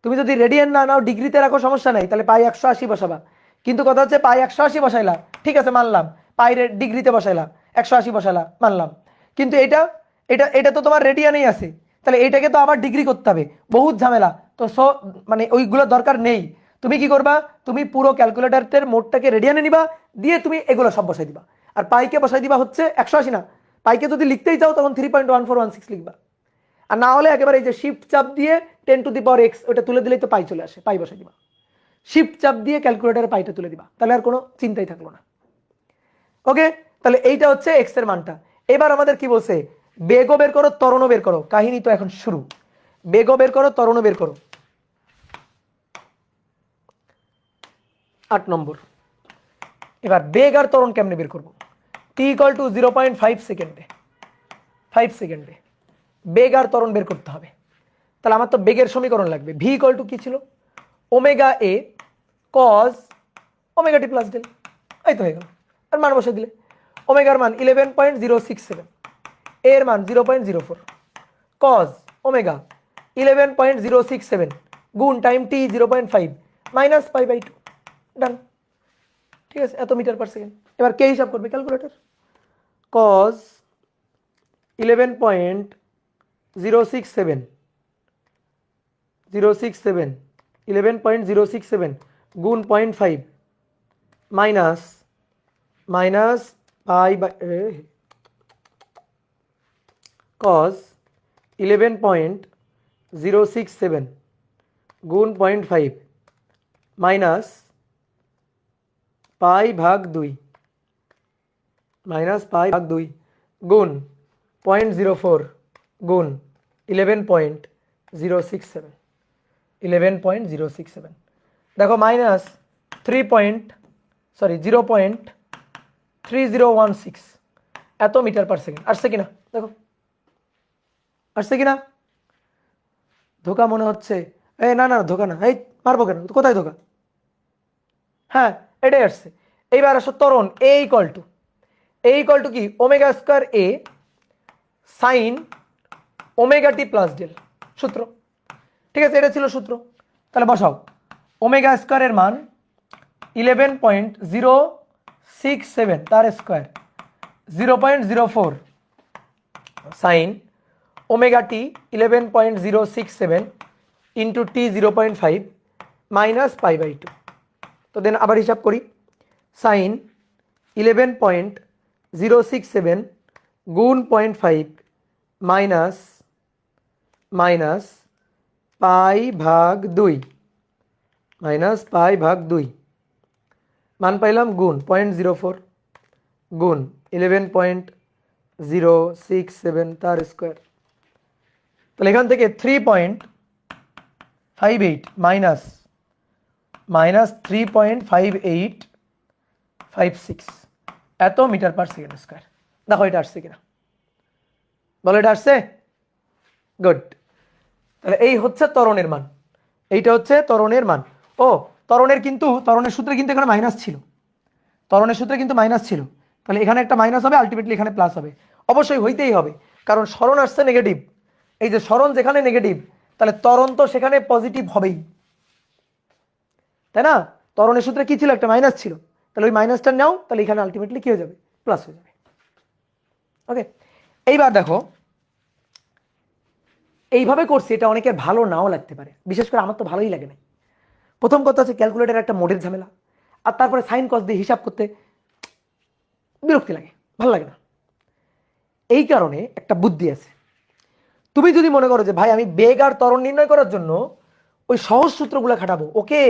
তুমি যদি রেডিয়ান না নাও, ডিগ্রিতে রাখো, সমস্যা নাই, তাহলে পাই 180 বসাবা। কিন্তু কথা হচ্ছে পাই 180 বসাইলা, ঠিক আছে মানলাম, পাই ডিগ্রিতে বসাইলা 180 বসাইলা মানলাম, কিন্তু এটা এটা এটা তো তোমার রেডিয়ানেই আছে, তাহলে এটাকে তো আবার ডিগ্রি করতে হবে, বহুত ঝামেলা। তো মানে ওইগুলো দরকার নেই। তুমি কি করবা? তুমি পুরো ক্যালকুলেটরের মোডটাকে রেডিয়ানে নিবা, দিয়ে তুমি এগুলো সব বসাই দিবা, আর পাইকে বসাই দিবা হচ্ছে 180 না। পাইকে যদি লিখতেই চাও তখন 3.1416 লিখবা, আর না হলে একেবারে এই যে শিফট চাপ দিয়ে 10⁻x ওটা তুলে দিলেই তো পাই চলে আসে, পাই বসাই দিবা। শিফট চাপ দিয়ে ক্যালকুলেটরের পাইটা তুলে দিবা, তাহলে আর কোনো চিন্তাই থাকলো না। ওকে, তাহলে এইটা হচ্ছে এক্স এর মানটা। এবার আমাদের কি বলছে? বেগও বের করো, ত্বরণও বের করো। কাহিনী তো এখন শুরু। বেগও বের করো, ত্বরণও বের করো। 8 নম্বর। এবার বেগ আর ত্বরণ কেমনে বের করবো? t = 0.5 সেকেন্ডে, 5 সেকেন্ডে বেগ আর ত্বরণ বের করতে হবে। তাহলে আমার তো বেগের সমীকরণ লাগবে। v = কি ছিল? ওমেগা এ cause omega T plus del. এই তো হয়ে গেল। আর মান বসে দিলে ওমেগার মান 11.067, এর মান 0.04, কজ ওমেগা 11.067 গুণ টাইম টি 0.5 মাইনাস π/2, ডান। ঠিক আছে, এত মিটার পার সেকেন্ড। এবার কে হিসাব করবে? ক্যালকুলেটর। কজ 11.067 11.067 গুণ 0.5 মাইনাস cos 11.067 গুণ 0.5 মাইনাস π/2 গুণ 0.04 গুণ 11.067 দেখো মাইনাস 0.3016 এত মিটার পার সেকেন্ড আসছে কিনা দেখো, আসছে কিনা? ধোকা মনে হচ্ছে। এই না না ধোকা না, এই মারবো কেন, কোথায় ধোকা? হ্যাঁ এটাই আসছে। এইবার আসো ত্বরণ। এ ইকুয়াল টু কি? ওমেগা স্কয়ার এ sine omega T plus del, সূত্র। ঠিক আছে, এটা ছিল সূত্র। তাহলে বসাও। ওমেগা স্কয়ারের মান 11.067 তার স্কয়ার 0.04 সাইন ওমেগা টি 11.067 ইন্টু টি 0.5 মাইনাস π/2। তো দেন আবার হিসাব করি। সাইন 11.067 গুণ 0.5 মাইনাস π/2 মান পাইলাম গুণ 0.04 গুণ 11.067 তার স্কোয়ার। তাহলে এখান থেকে 3.58 মাইনাস 3.5856 এত মিটার পার সেকেন্ড স্কোয়ার। দেখো এটা আসছে কিনা, বলো এটা আসছে? গুড। তাহলে এই হচ্ছে ত্বরণের মান, এইটা হচ্ছে ত্বরণের মান। ও ত্বরণের সূত্রে কিন্তু এখানে মাইনাস ছিল, ত্বরণের সূত্রে কিন্তু মাইনাস ছিল। তাহলে এখানে একটা মাইনাস হবে, আলটিমেটলি এখানে প্লাস হবে, অবশ্যই হইতেই হবে, কারণ সরণ আসছে নেগেটিভ। এই যে সরণ যেখানে নেগেটিভ, তাহলে ত্বরণ তো সেখানে পজিটিভ হবেই, তাই না? ত্বরণের সূত্রে কি ছিল? একটা মাইনাস ছিল, তাহলে ওই মাইনাসটা নাও, তাহলে এখানে আলটিমেটলি কি হয়ে যাবে? প্লাস হয়ে যাবে। ওকে, এইবার দেখো এইভাবে করছি, এটা অনেকের ভালো নাও লাগতে পারে, বিশেষ করে আমার তো ভালোই লাগে না। প্রথম কথা হচ্ছে ক্যালকুলেটর একটা মোডের ঝামেলা, আর তারপরে সাইন কস দিয়ে হিসাব করতে বিরক্তি লাগে, ভালো লাগে না। এই কারণে একটা বুদ্ধি আছে। তুমি যদি মনে করো যে ভাই আমি বেগ আর ত্বরণ নির্ণয় করার জন্য ওই সহজ সূত্রগুলো খাটাবো, ওকে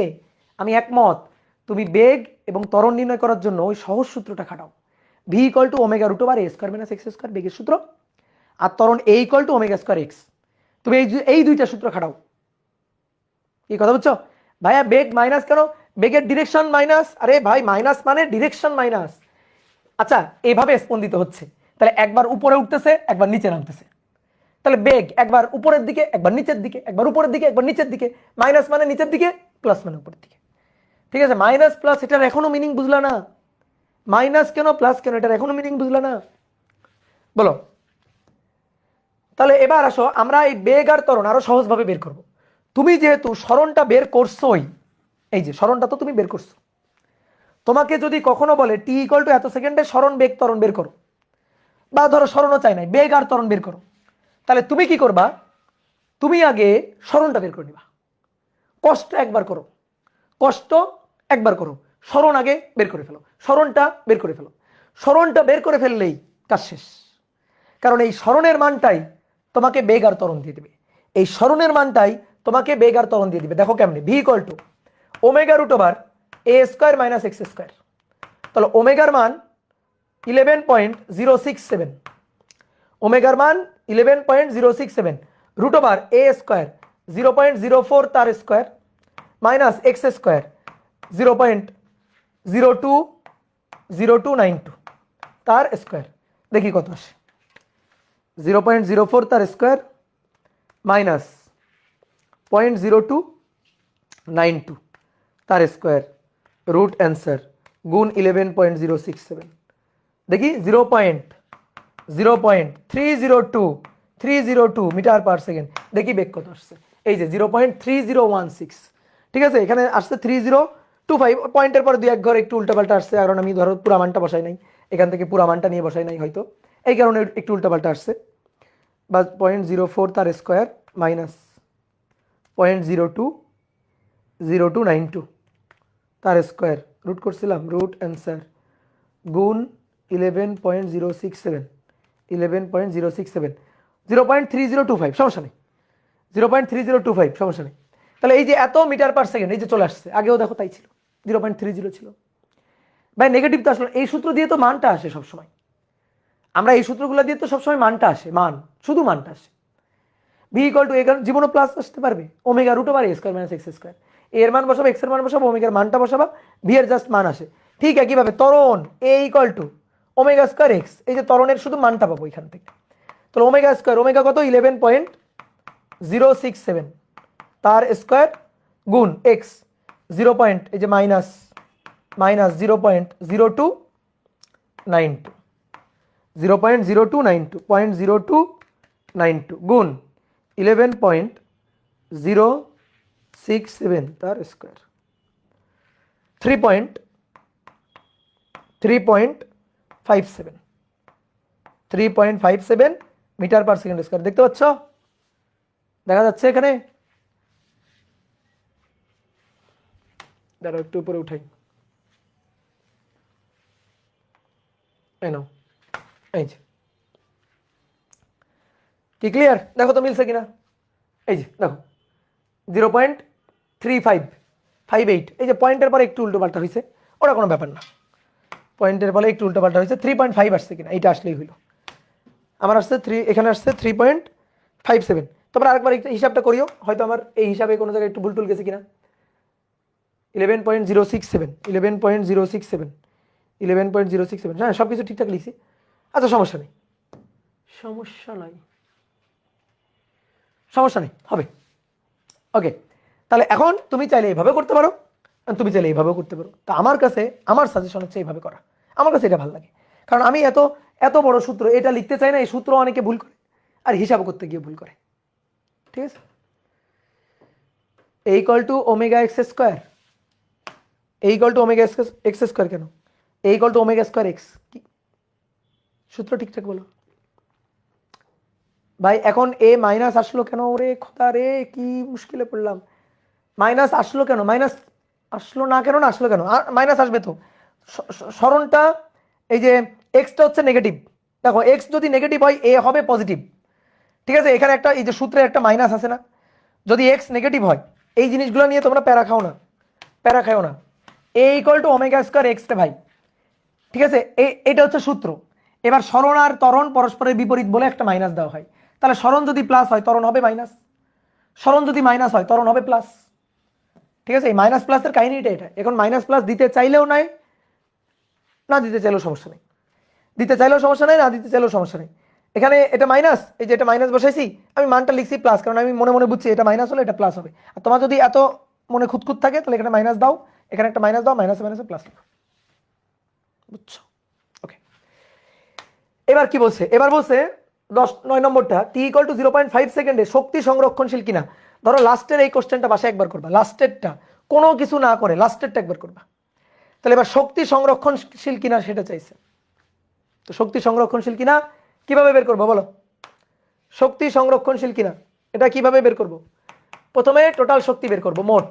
আমি একমত। তুমি বেগ এবং ত্বরণ নির্ণয় করার জন্য ওই সহজ সূত্রটা খাটাও, V equal to omega root over A square minus X square বেগের সূত্র, আর ত্বরণ A equal to omega square X. তুমি এই দুইটা সূত্র খাটাও। কি কথা বুঝছো ভাইয়া? বেগ মাইনাস কেন? বেগের ডিরেকশন মাইনাস। আরে ভাই মাইনাস মানে ডিরেকশন মাইনাস। আচ্ছা এইভাবে স্পন্দিত হচ্ছে, তাহলে একবার উপরে উঠতেছে একবার নিচে নামতেছে, তাহলে বেগ একবার উপরের দিকে একবার নিচের দিকে, একবার উপরের দিকে একবার নিচের দিকে। মাইনাস মানে নিচের দিকে, প্লাস মানে উপরের দিকে। ঠিক আছে, মাইনাস প্লাস এটার এখনো মিনিং বুঝলা না? মাইনাস কেন প্লাস কেন এটার এখনো মিনিং বুঝলা না? বলো। তাহলে এবার আসো আমরা এই বেগ আর ত্বরণ আরো সহজভাবে বের করব। তুমি যেহেতু সরণটা বের করছোই, এই যে সরণটা তো তুমি বের করছো, তোমাকে যদি কখনো বলে টি ইকুয়াল টু এত সেকেন্ডে সরণ বেগ ত্বরণ বের করো, বা ধরো সরণও চাই নাই, বেগ আর ত্বরণ বের করো, তাহলে তুমি কি করবা? তুমি আগে সরণটা বের করে নিবা। কষ্ট একবার করো, কষ্ট একবার করো, সরণ আগে বের করে ফেলো, সরণটা বের করে ফেলো। সরণটা বের করে ফেললেই কাজ শেষ, কারণ এই সরণের মানটাই তোমাকে বেগ আর ত্বরণ দিয়ে দিবে। এই সরণের মানটাই তোমাকে বেগ আর ত্বরণ দিয়ে দিবে। দেখো কেমনে? V equal to omega root over A square minus X square. তাহলে ওমেগার মান 11.067, ওমেগার মান 11.067 রুট ওভার এ স্কোয়ার 0.04 তার স্কোয়ার মাইনাস এক্স স্কোয়ার 0.020292 তার স্কোয়ার। দেখি কত আসে। 0.04 তার স্কোয়ার মাইনাস 0.0292 তার স্কোয়ার রুট অ্যান্সার গুণ 11.067। দেখি 0.302 মিটার পার সেকেন্ড। দেখি বেগ কত আসছে। এই যে 0.3016। ঠিক আছে, এখানে আসছে 3025। পয়েন্টের পর 2-1 ঘর একটু উল্টাপাল্টা আসছে, কারণ আমি ধরো পুরা মানটা বসাই নাই, এখান থেকে পুরা মানটা নিয়ে বসাই নাই হয়তো, এই কারণে একটু উল্টাপাল্টা আসছে। বা 0.04 তার স্কোয়ার মাইনাস 0.020292 তার স্কোয়ার রুট করছিলাম, রুট অ্যান্সার গুণ 11.067 0.3025 সমস্যা নেই, 0.3025 সমস্যা নেই। তাহলে এই যে এত মিটার পার সেকেন্ড এই যে চলে আসছে, আগেও দেখো তাই ছিল, 0.30 ছিল। ভাই নেগেটিভ তো আসলে এই সূত্র দিয়ে তো মানটা আসে সবসময়, আমরা এই সূত্রগুলো দিয়ে তো সবসময় মানটা আসে, মান শুধু মানটা আসে। ভি ইকুয়াল টু এখানে জীবনও প্লাস আসতে পারবে, omega root over A square minus X square. এর মান বসাবো, এক্স এর মান বসাবো, ওমেগার মানটা বসাবা, ভি এর জাস্ট মান আসে। ঠিক একইভাবে ত্বরণ A equal to omega square X, এই যে ত্বরণের শুধু মানটা পাবো এখান থেকে। তাহলে ওমেগা স্কোয়ার, ওমেগা কত? 11.067 তার স্কোয়ার গুণ এক্স 0. এই যে মাইনাস 0.0292 0.0292 গুণ 11.067 তার স্কোয়ার 3.57 মিটার পার সেকেন্ড স্কোয়ার। দেখতে পাচ্ছ? দেখা যাচ্ছে এখানে? দাঁড়াও একটু উপরে উঠাই, এই নাও, এই যে কি ক্লিয়ার? দেখো তো মিলছে কিনা? এই যে দেখো 0.3558, এই যে পয়েন্টের পরে একটু উল্টো পাল্টা হয়েছে, ওটা কোনো ব্যাপার না, পয়েন্টের পরে একটু উল্টো পাল্টা হয়েছে। 3.5 আসছে কিনা এইটা আসলেই হইলো। আমার আসছে 3, এখানে আসছে 3.57। তোমরা আরেকবার হিসাবটা করিও, হয়তো আমার এই হিসাবে কোনো জায়গায় একটু ভুল টুল গেছে কিনা। 11.067 হ্যাঁ সব কিছু ঠিকঠাক লিখছি। আচ্ছা সমস্যা নেই, সমস্যা নেই হবে। ওকে, তাহলে এখন তুমি চাইলে এইভাবে করতে পারো, তুমি চাইলে এইভাবেও করতে পারো। তা আমার কাছে আমার সাজেশন হচ্ছে এইভাবে করা, আমার কাছে এটা ভালো লাগে, কারণ আমি এত বড় সূত্র এটা লিখতে চাই না। এই সূত্র অনেকে ভুল করে আর হিসাব করতে গিয়ে ভুল করে। ঠিক আছে, A equal to omega X square, A equal to omega X square কেন? A equal to omega square X. কি সূত্র ঠিকঠাক বলো ভাই? এখন এ মাইনাস আসলো কেন? ওরে খোদা রে, কি মুশকিলে পড়লাম। মাইনাস আসলো কেন? মাইনাস আসলো না কেন? না আসলো কেন? মাইনাস আসবে তো। সরণটা এই যে এক্সটা হচ্ছে নেগেটিভ, দেখো এক্স যদি নেগেটিভ হয় এ হবে পজিটিভ। ঠিক আছে, এখানে একটা এই যে সূত্রে একটা মাইনাস আছে না, যদি এক্স নেগেটিভ হয় এই জিনিসগুলো নিয়ে তোমরা প্যারা খাও না, প্যারা খাও না। A equal to omega square X রে ভাই, ঠিক আছে, এটা হচ্ছে সূত্র। এবার সরণ আর ত্বরণ পরস্পরের বিপরীত বলে একটা মাইনাস দেওয়া হয়, তাহলে সরণ যদি প্লাস হয় ত্বরণ হবে মাইনাস, সরণ যদি মাইনাস হয় ত্বরণ হবে প্লাস। ঠিক আছে, এই মাইনাস প্লাসের কাহিনীটা এটা। এখন মাইনাস প্লাস দিতে চাইলেও নাই, না দিতে চাইলেও সমস্যা নেই, দিতে চাইলেও সমস্যা নেই, না দিতে চাইলেও সমস্যা নেই। এখানে এটা মাইনাস, এই যে এটা মাইনাস বসাইছি, আমি মানটা লিখছি প্লাস, কারণ আমি মনে মনে বুঝছি এটা মাইনাস হলে এটা প্লাস হবে। আর তোমার যদি এত মনে খুঁতখুত থাকে তাহলে এখানে মাইনাস দাও, এখানে একটা মাইনাস দাও, মাইনাসে মাইনাসে প্লাস লিখো, বুঝছো? ওকে, এবার কি বলছে? এবার বলছে 9 নম্বরটা, টি ইকুয়াল টু 0.5 সেকেন্ডে শক্তি সংরক্ষণশীল কিনা। ধরো লাস্টের এই কোশ্চেনটা বাসায় একবার করবা, লাস্টেরটা কোনো কিছু না করে লাস্টেরটা একবার করবা। তাহলে এবার শক্তি সংরক্ষণশীল কিনা সেটা চাইছে। তো শক্তি সংরক্ষণশীল কিনা কিভাবে বের করবো বলো? শক্তি সংরক্ষণশীল কিনা এটা কিভাবে বের করব? প্রথমে টোটাল শক্তি বের করব, মোট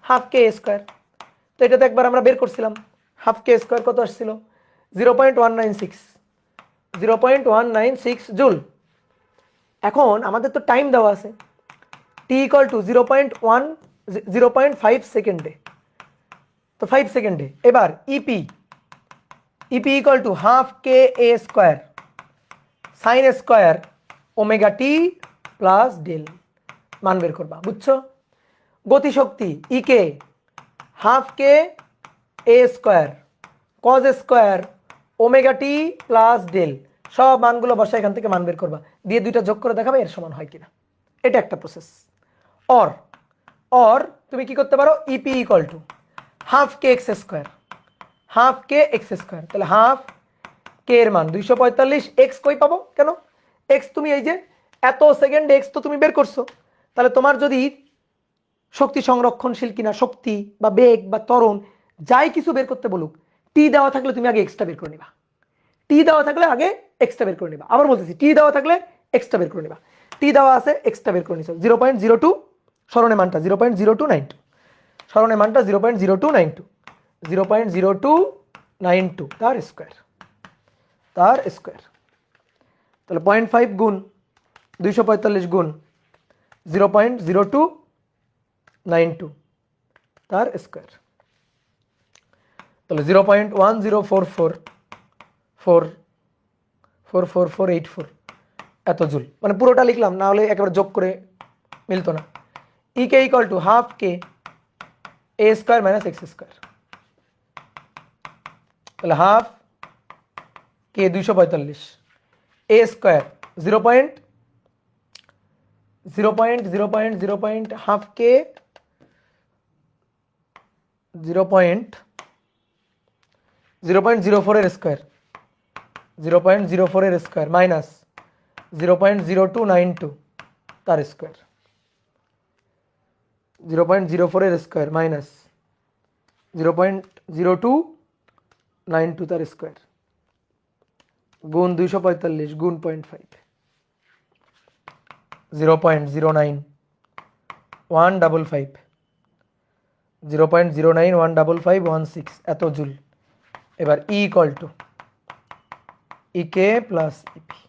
হাফ কে স্কোয়ার। তো এটা তো একবার আমরা বের করছিলাম, হাফ কে স্কোয়ার কত আসছিল? 0.196, 0.196 জুল। এখন আমাদের তো টাইম দেওয়া আছে, টি ইকুয়াল টু 0.5 সেকেন্ডে, তো 5 সেকেন্ডে। এবার EP, EP equal to half K A square sine square omega T plus del, মান বের করবা, বুঝছো? গতিশক্তি EK half K A square cos square omega T plus del, সব মানগুলো বসা এখান থেকে মান বের করবা, দিয়ে দুইটা যোগ করে দেখাবে এর সমান হয় কিনা। এটা একটা প্রসেস। অর, অর তুমি কি করতে পারো? E P equal to half K X square, half K X square, তাহলে হাফ কে এর মান 245, এক্স কই পাবো? কেন এক্স তুমি এই যে এত সেকেন্ড এক্স তো তুমি বের করছো, তাহলে তোমার যদি শক্তি সংরক্ষণশীল কিনা, শক্তি বা বেগ বা ত্বরণ যাই কিছু বের করতে বলুক, টি দেওয়া থাকলে তুমি আগে এক্সটা বের করে নিবা, টি দেওয়া থাকলে আগে এক্সটা বের করে নিবা। আবার বলতেছি, টি দেওয়া থাকলে এক্সটা বের করে নিবা। টি দেওয়া আছে, এক্সটা বের করে নিছো 0.02, স্মরণে মানটা 0.0292, স্মরণে মানটা 0.0292, 0.0292 তার স্কোয়ার, তার স্কোয়ার। তাহলে 0.5 গুণ 245 গুণ 0.0292 তার স্কোয়ার, তাহলে 0.10444444484 এত জুল। মানে পুরোটা লিখলাম, না হলে একেবারে যোগ করে মিলতো না। E K equal to half K A square minus X square, তাহলে half K 245 A square 0.0 half K 0.04 এর স্কোয়ার, 0.04 এর স্কোয়ার মাইনাস 0.0292 তার স্কোয়ার, 0.04 এর স্কোয়ার মাইনাস 0.0292 তার স্কোয়ার গুণ 245 গুণ 0.5, 0.09155, 0.0915516 এত জুল। এবার E equal to EK plus EP,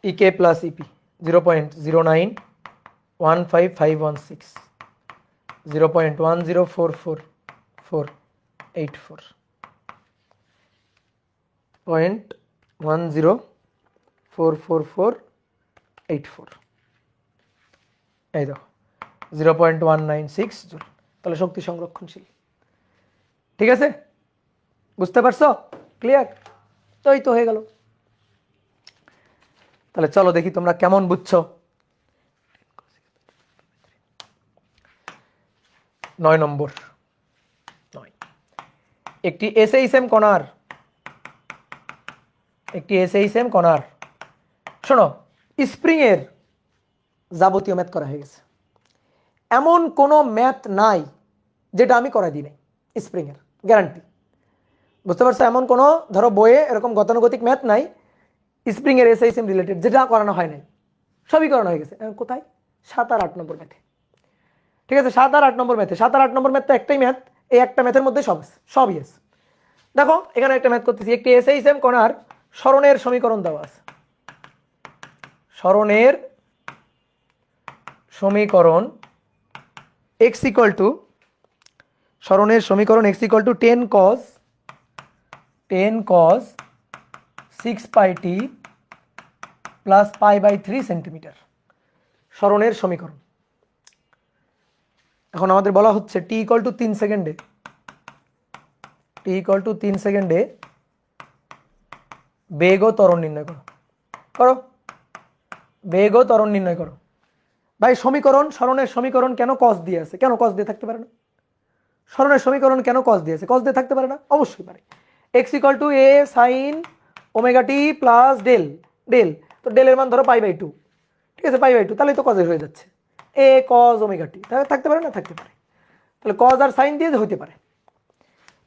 EK plus EP 0.0915516, 0.1044484, 0.1044484, এই দেখো 0.196 জুল। তাহলে শক্তি সংরক্ষণশীল। ঠিক আছে, বুঝতে পারছো? ক্লিয়ার? তো এই তো হয়ে গেল। তাহলে চলো দেখি তোমরা কেমন বুঝছো। 9 নম্বর, 9, একটি এসএইচএম কণার, একটি এসএইচএম কণার, শোনো, স্প্রিং এর যাবতীয় ম্যাথ করা হয়ে গেছে। এমন কোনো ম্যাথ নাই যেটা আমি করাই দিই নাই, স্প্রিং এর গ্যারান্টি। বুঝতে পারছো? এমন কোনো ধরো বইয়ে এরকম গতানুগতিক ম্যাথ নাই স্প্রিং এর এসএইচএম রিলেটেড যেটা করানো হয় নাই, সবই করানো হয়ে গেছে। কোথায়? 7 আর 8 নম্বর ম্যাথে। ঠিক আছে, 7 আর 8 নম্বর ম্যাথে। 7 আর 8 নম্বর ম্যাথ তো একটাই ম্যাথ, এই একটা ম্যাথের মধ্যে সবই আছে। দেখো এখানে একটা ম্যাথ করতেছি, একটি এসএইচএম কণার সরণের সমীকরণ দেওয়া আছে। সরণের সমীকরণ x ইকুয়াল টু সরণের সমীকরণ x equal to 10 cos 6 pi T plus π/3 centimetre সরণের সমীকরণ। এখন আমাদের বলা হচ্ছে t ইকুয়াল টু 3 সেকেন্ডে বেগ ও ত্বরণ নির্ণয় করো বেগ ও ত্বরণ নির্ণয় করো। ভাই সরণের সমীকরণ কেন cos দিয়ে আছে? কেন cos দিয়ে থাকতে পারে না? সরণের সমীকরণ কেন cos দিয়ে আছে? cos দিয়ে থাকতে পারে না? অবশ্যই পারে। x equal to a sin omega T plus del, তো ডেলের মান ধরো π/2, ঠিক আছে, π/2, তাহলে তো cos হয়ে যাচ্ছে a cos ওমেগা টি, তাহলে থাকতে পারে না? থাকতে পারে। তাহলে cos আর sin দিয়ে হইতে পারে।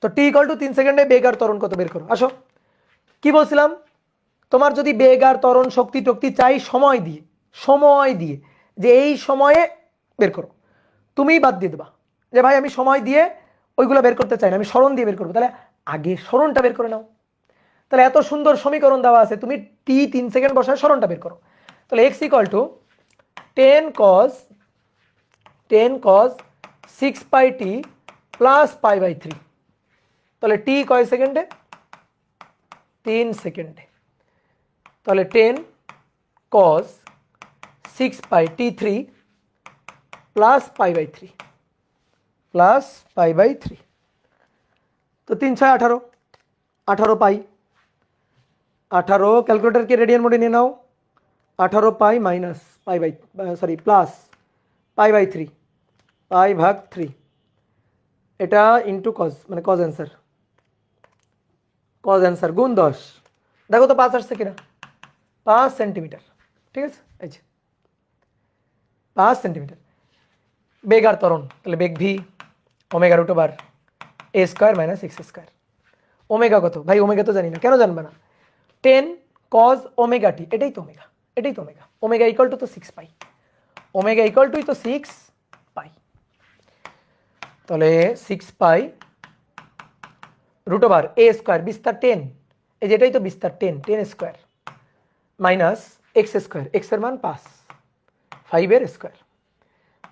তো t ইকুয়াল টু 3 সেকেন্ডে বেগ আর ত্বরণ কত বের করো। আসো, কি বলছিলাম, তোমার যদি বেগ আর ত্বরণ শক্তি টক্তি চাই সময় দিয়ে যে এই সময়ে বের করো, তুমিই বাদ দিয়ে দেবা যে ভাই আমি সময় দিয়ে ওইগুলো বের করতে চাই না, আমি সরণ দিয়ে বের করবো। তাহলে আগে সরণটা বের করে নাও। তাহলে এত সুন্দর সমীকরণ দেওয়া আছে, তুমি টি 3 সেকেন্ড বসায় সরণটা বের করো। তাহলে x equal to 10 cos 6 pi T plus π/3। তাহলে টি কয় সেকেন্ডে? 3 সেকেন্ডে। তাহলে 10 cos 6 পাই t3 প্লাস π/3 তো 3 6 18 পাই, 18 ক্যালকুলেটরকে রেডিয়ান মোডে নিয়ে নাও, 18 পাই মাইনাস প্লাস π/3 π/3, এটা ইন্টু কজ মানে কজ অ্যান্সার গুণ 10। দেখো তো 5 আসছে কিনা? 5 সেন্টিমিটার, ঠিক আছে, এই যে 5 সেন্টিমিটার। বেগ আর ত্বরণ, তাহলে বেগ V omega root over a square minus x square. Omega কত? ভাই ওমেগা তো জানি না। কেন জানবে না? 10 cos ওমেগা টি, এটাই তো ওমেগা। ওমেগা ইকুয়াল টু তো 6 পাই, ওমেগা ইকুয়াল টু তো 6 পাই। তাহলে 6 পাই রুট ওভার a স্কোয়ার বিস্তার 10, এই যে এটাই তো বিস্তার 10 square minus x square, x এর মান 5 এর স্কোয়ার।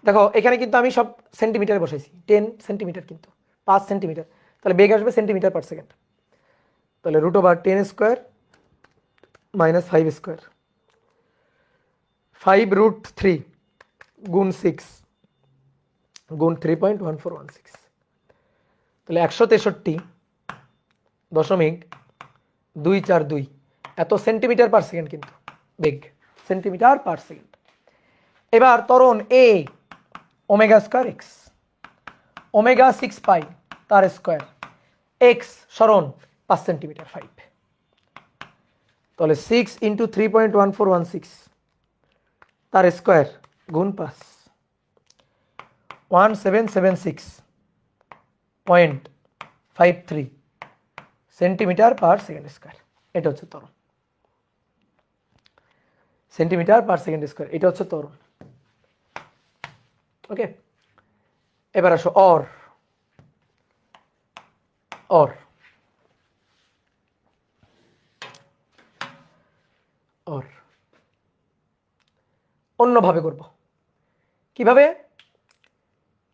দেখো এখানে কিন্তু আমি সব সেন্টিমিটারে বসাইছি, 10 সেন্টিমিটার কিন্তু 5 সেন্টিমিটার, তাহলে বেগ আসবে সেন্টিমিটার পার সেকেন্ড। তাহলে root over 10 square minus 5 square, 5√3 গুণ 6 গুণ 3.1416, তাহলে 163.242 এত সেন্টিমিটার পার সেকেন্ড কিন্তু বেগ, সেন্টিমিটার পার সেকেন্ড। এবার ত্বরণ a omega square x, omega 6 পাই তার স্কোয়ার, x সরণ 5 সেন্টিমিটার 5, তাহলে 6 ইন্টু 3.1416 তার স্কোয়ার গুণ 5, 1776.53 সেন্টিমিটার পার সেকেন্ড স্কোয়ার। এটা হচ্ছে ত্বরণ, সেন্টিমিটার পার সেকেন্ড স্কোয়ার, এটা হচ্ছে ত্বরণ। ওকে, এবার আসো অর অন্যভাবে করব।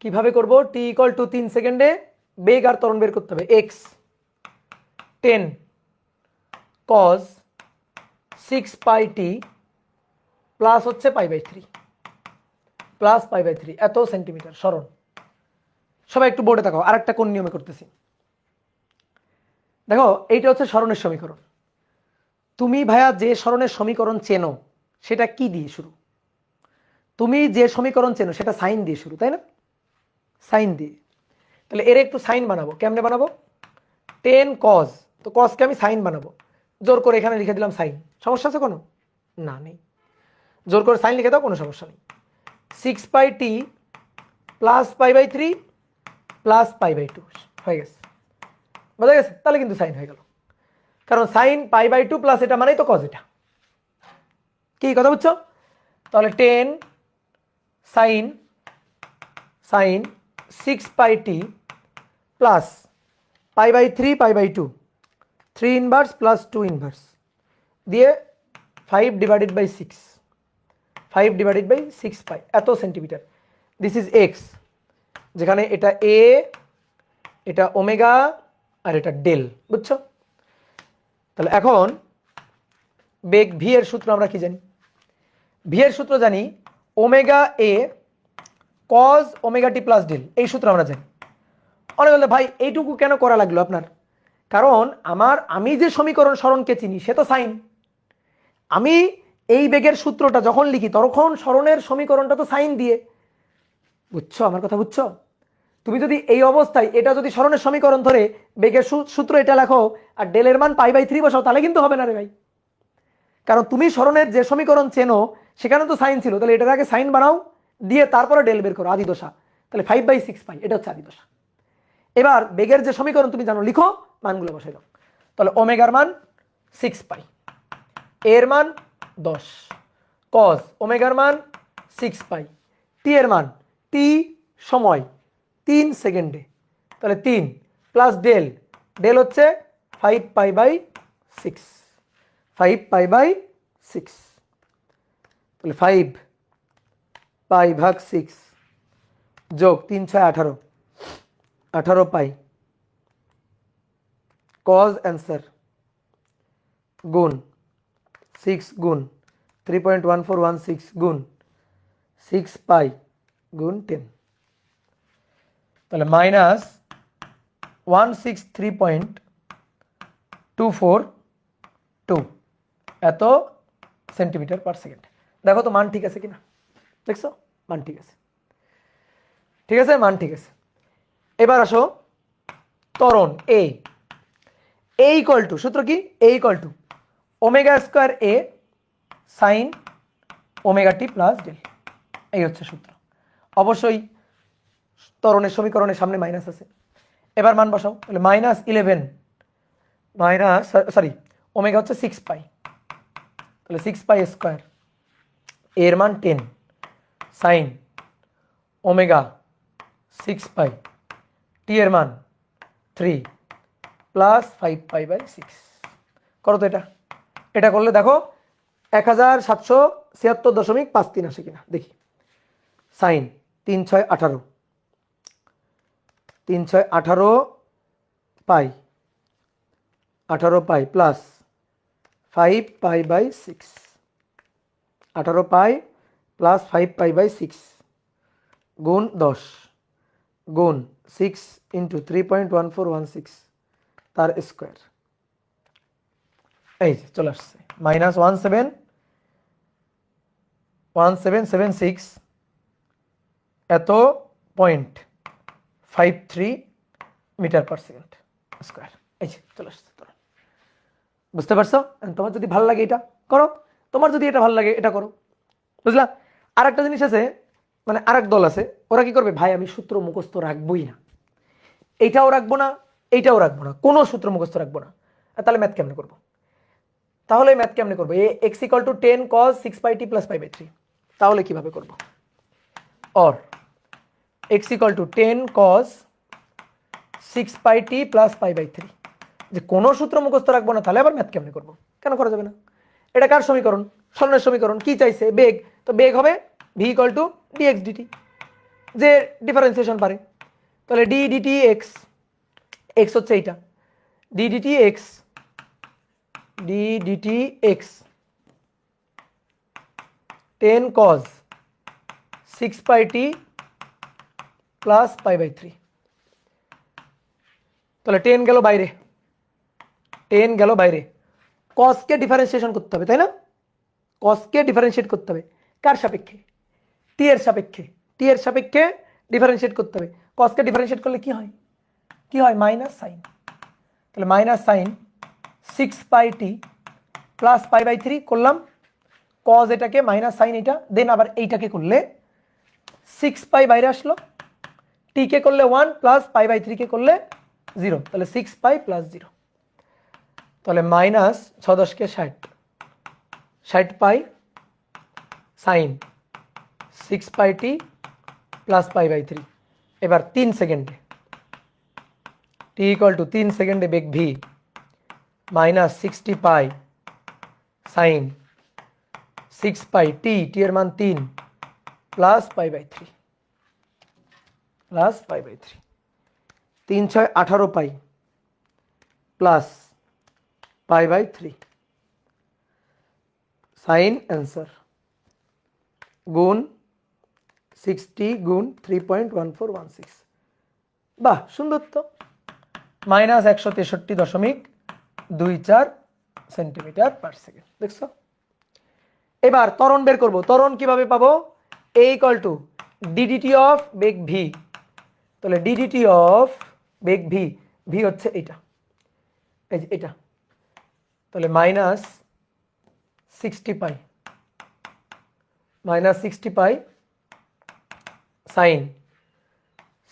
কিভাবে করব? টি ইকুয়াল টু 3 সেকেন্ডে বেগ আর ত্বরণ বের করতে হবে। x 10 cos 6 pi T plus হচ্ছে π/3 এত সেন্টিমিটার সরণ। সবাই একটু বোর্ডে তাকাও, আরেকটা কোন নিয়মে করতেছি দেখো। এইটা হচ্ছে সরণের সমীকরণ। তুমি ভাইয়া যে সরণের সমীকরণ চেনো সেটা কি দিয়ে শুরু? তুমি যে সমীকরণ চেনো সেটা সাইন দিয়ে শুরু, তাই না? সাইন দিয়ে। তাহলে এর একটু সাইন বানাবো। কেমনে বানাবো? 10 cos, তো কসকে আমি সাইন বানাবো, জোর করে এখানে লিখে দিলাম সাইন। সমস্যা আছে কোনো? না, নেই। জোর করে সাইন লিখে দাও, কোনো সমস্যা নেই। 6 পাই টি প্লাস π/3 প্লাস π/2 হয়ে গেছে, বোঝা গেছে? তাহলে কিন্তু সাইন হয়ে গেল, কারণ সাইন π/2 প্লাস এটা মানেই তো কজ। এটা কি কথা বুঝছো? তাহলে 10 sign 6 pi T plus π/3 π/2 3 inverse plus 2 inverse দিয়ে 5/6 পাই এত সেন্টিমিটার। দিস ইজ এক্স, যেখানে এটা a এটা ওমেগা আর এটা ডেল, বুঝছো? তাহলে এখন বেগ ভি এর সূত্র আমরা কি জানি? ভি এর সূত্র জানি ওমেগা এ cause omega T plus del, এই সূত্র আমরা জানি। অনেক বলতে ভাই এইটুকু কেন করা লাগলো আপনার? কারণ আমি যে সমীকরণ সরণকে চিনি সে তো সাইন। আমি এই বেগের সূত্রটা যখন লিখি তখন সরণের সমীকরণটা তো সাইন দিয়ে, বুঝছো আমার কথা? বুঝছো? তুমি যদি এই অবস্থায় এটা যদি সরণের সমীকরণ ধরে বেগের সূত্র এটা লেখো আর ডেলের মান π/3 বসাও, তাহলে কিন্তু হবে না রে ভাই। কারণ তুমি সরণের যে সমীকরণ চেনো সেখানে তো সাইন ছিল, তাহলে এটার আগে সাইন বানাও, দিয়ে তারপরে ডেল বের করো, আদিদশা। তাহলে 5/6 পাই, এটা হচ্ছে আদিদশা। এবার বেগের যে সমীকরণ তুমি জানো লিখো, মানগুলো বসাই দাও। তাহলে ওমেগার মান 6 পাই, এর মান 10, কজ ওমেগার মান 6 পাই, টি এর মান টি সময় 3 সেকেন্ডে, তাহলে 3 প্লাস ডেল, ডেল হচ্ছে 5π/6, 5π/6, তাহলে 5π/6 যোগ 3 6 18, 18 পাই, কজ অ্যান্সার গুণ 6 গুণ 3.1416 গুণ 6 পাই গুণ 10, তাহলে মাইনাস 163.242 এত সেন্টিমিটার পার সেকেন্ড। দেখো তো মান ঠিক আছে কিনা, দেখছো? মান ঠিক আছে, ঠিক আছে, মান ঠিক আছে। এবার আসো ত্বরণ এ ইকুয়াল টু, সূত্র কি? A equal to omega square A sine omega T plus del, এই হচ্ছে সূত্র। অবশ্যই ত্বরণের সমীকরণের সামনে মাইনাস আছে। এবার মান বসাও, তাহলে -11 মাইনাস সরি ওমেগা হচ্ছে 6 পাই, তাহলে 6 পাই স্কোয়ার, এর মান 10 সাইন ওমেগা 6 পাই, টি এর মান 3 প্লাস 5π/6। করো তো এটা করলে দেখো 1776.53 আসে কিনা দেখি। সাইন 3 6 18, 3 6 18 পাই, 18 পাই প্লাস 5π/6, 18 পাই প্লাস 5π/6 গুণ 10 গুণ 6 ইন্টু 3.1416 তার স্কোয়ার, এই যে চলে আসছে -1776 এত 0.53 মিটার পার সেকেন্ড স্কোয়ার, এই যে চলে আসছে। বুঝতে পারছো? তোমার যদি ভালো লাগে এটা করো, তোমার যদি এটা ভালো লাগে এটা করো, বুঝলা? আর একটা জিনিস আছে, মানে আরেক দল আছে, ওরা কি করবে, ভাই আমি সূত্র মুখস্থ রাখবোই না, এইটাও রাখবো না এইটাও রাখবো না, কোনো সূত্র মুখস্থ রাখবো না। তাহলে ম্যাথ কেমনে করবো? তাহলে ম্যাথ কেমনে করবো? x = 10 cos 6πt + π/3, তাহলে কিভাবে করবো? অর x = 10 cos 6πt + π/3, যে কোনো সূত্র মুখস্থ রাখবো না, তাহলে আবার ম্যাথ কেমনে করবো? কেন করা যাবে না? এটা কার সমীকরণ? সরণের সমীকরণ। কি চাইছে? বেগ। তো বেগ হবে v = dx dt, যে ডিফারেন্সিয়েশন পারে। তাহলে d dt x, x হচ্ছে এইটা, d dt x, d dt x 10 cos 6πt + π/3, তাহলে 10 গেল বাইরে, 10 গেল বাইরে। কসকে ডিফারেন্সিয়েশন করতে হবে, তাই না? কসকে ডিফারেন্সিয়েট করতে হবে কার সাপেক্ষে? টি এর সাপেক্ষে, টি এর সাপেক্ষে ডিফারেন্সিয়েট করতে হবে। কসকে ডিফারেন্সিয়েট করলে কি হয়? কি হয়? Minus sine. তাহলে মাইনাস সাইন 6πt + π/3 করলাম, কজ এটাকে মাইনাস সাইন এটা, দেন আবার এইটাকে করলে 6π বাইরে আসলো, টি কে করলে 1 প্লাস π/3 কে করলে 0, তাহলে 6π + 0, তাহলে মাইনাস 6 10 কে 60, 60π সাইন 6πt + π/3। এবার 3 সেকেন্ডে, t = 3 সেকেন্ডে বেগ v -60π সাইন 6π, টি এর মান 3 + π/3, 3 6 18 পাই প্লাস π/3 সাইন অ্যান্সার গুণ 60 গুণ 3.1416। বাহ, সুন্দর তো। -163.24 সেন্টিমিটার পার সেকেন্ড। দেখছো? এবার ত্বরণ বের করব। ত্বরণ কিভাবে পাবো? A = ডিডিটি অফ বেগ ভি। তাহলে ডিডিটি অফ বেগ ভি, ভি হচ্ছে এটা, এই যে এটা। তাহলে -60 পাই সাইন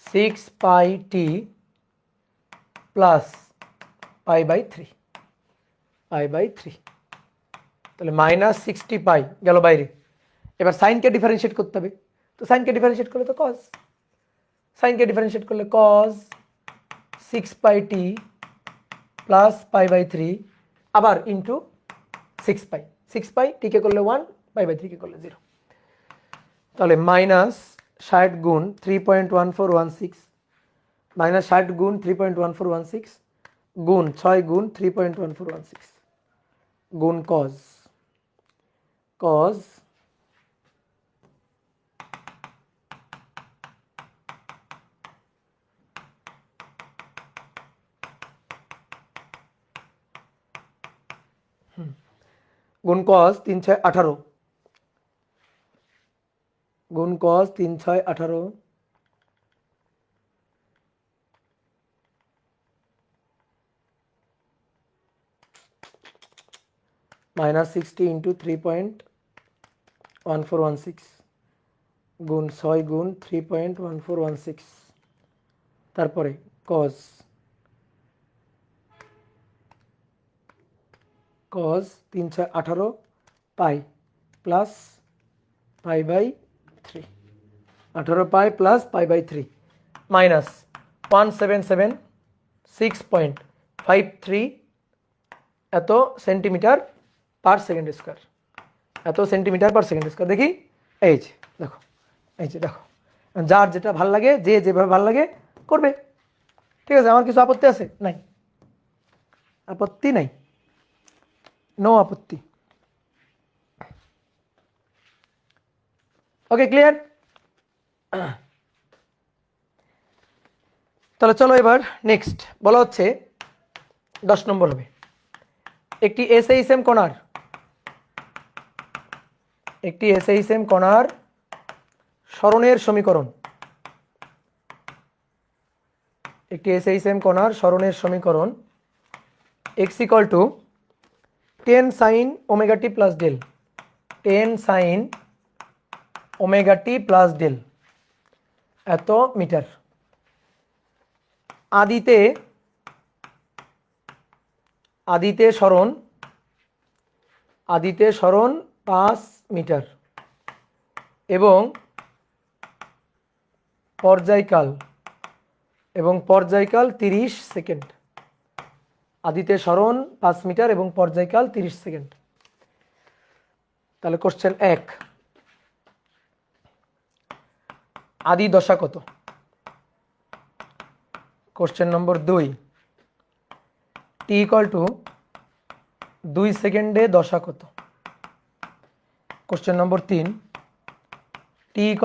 6 πt প্লাস π/3 তাহলে -60 পাই গেল বাইরে। এবার সাইনকে ডিফারেন্সিয়েট করতে হবে। তো সাইনকে ডিফারেন্সিয়েট করলে তো কজ, সাইনকে ডিফারেন্সিয়েট করলে কজ 6 πt প্লাস π/3 আবার ইন্টু 6 পাই। 6 পাই টিকে করলে 1, π/3 কে করলে 0। তাহলে -60 গুণ 3.1416 -60 গুণ 3.1416 গুণ 6 গুণ 3.1416 গুণ কজ গুণ কজ 3 6 18 গুণ কজ 3 6 18 -60 ইন্টু 3.1416 গুণ 6 গুণ 3.1416 তারপরে cos 3 6 18 pi plus π/3 18 pi plus π/3 minus 1776.53 এত সেন্টিমিটার পার সেকেন্ড স্কোয়ার, এত সেন্টিমিটার পার সেকেন্ড স্কোয়ার। দেখি এই যে দেখো, এই যে দেখো, যার যেটা ভাল লাগে, যে যেভাবে ভাল লাগে করবে। ঠিক আছে? আমার কিছু আপত্তি আছে? নাই, আপত্তি নাই, নো আপত্তি। ওকে, ক্লিয়ার? তাহলে চলো এবার নেক্সট বলা হচ্ছে 10 নম্বর হবে একটি এসএইচএম কণার সরণের সমীকরণ। একটি এসএইচএম কণার সরণের সমীকরণ x = 10 sin ωt plus del, 10 sin ωt plus del এত মিটার। আদিতে সরণ 5 মিটার এবং পর্যায়কাল 30 সেকেন্ড। আদিতে সরণ 5 মিটার এবং পর্যায়কাল 30 সেকেন্ড। তাহলে কোশ্চেন 1, আদি দশা কত? কোশ্চেন নম্বর 2, t = 2 সেকেন্ডে দশা কত? কোশ্চেন নম্বর 3, t =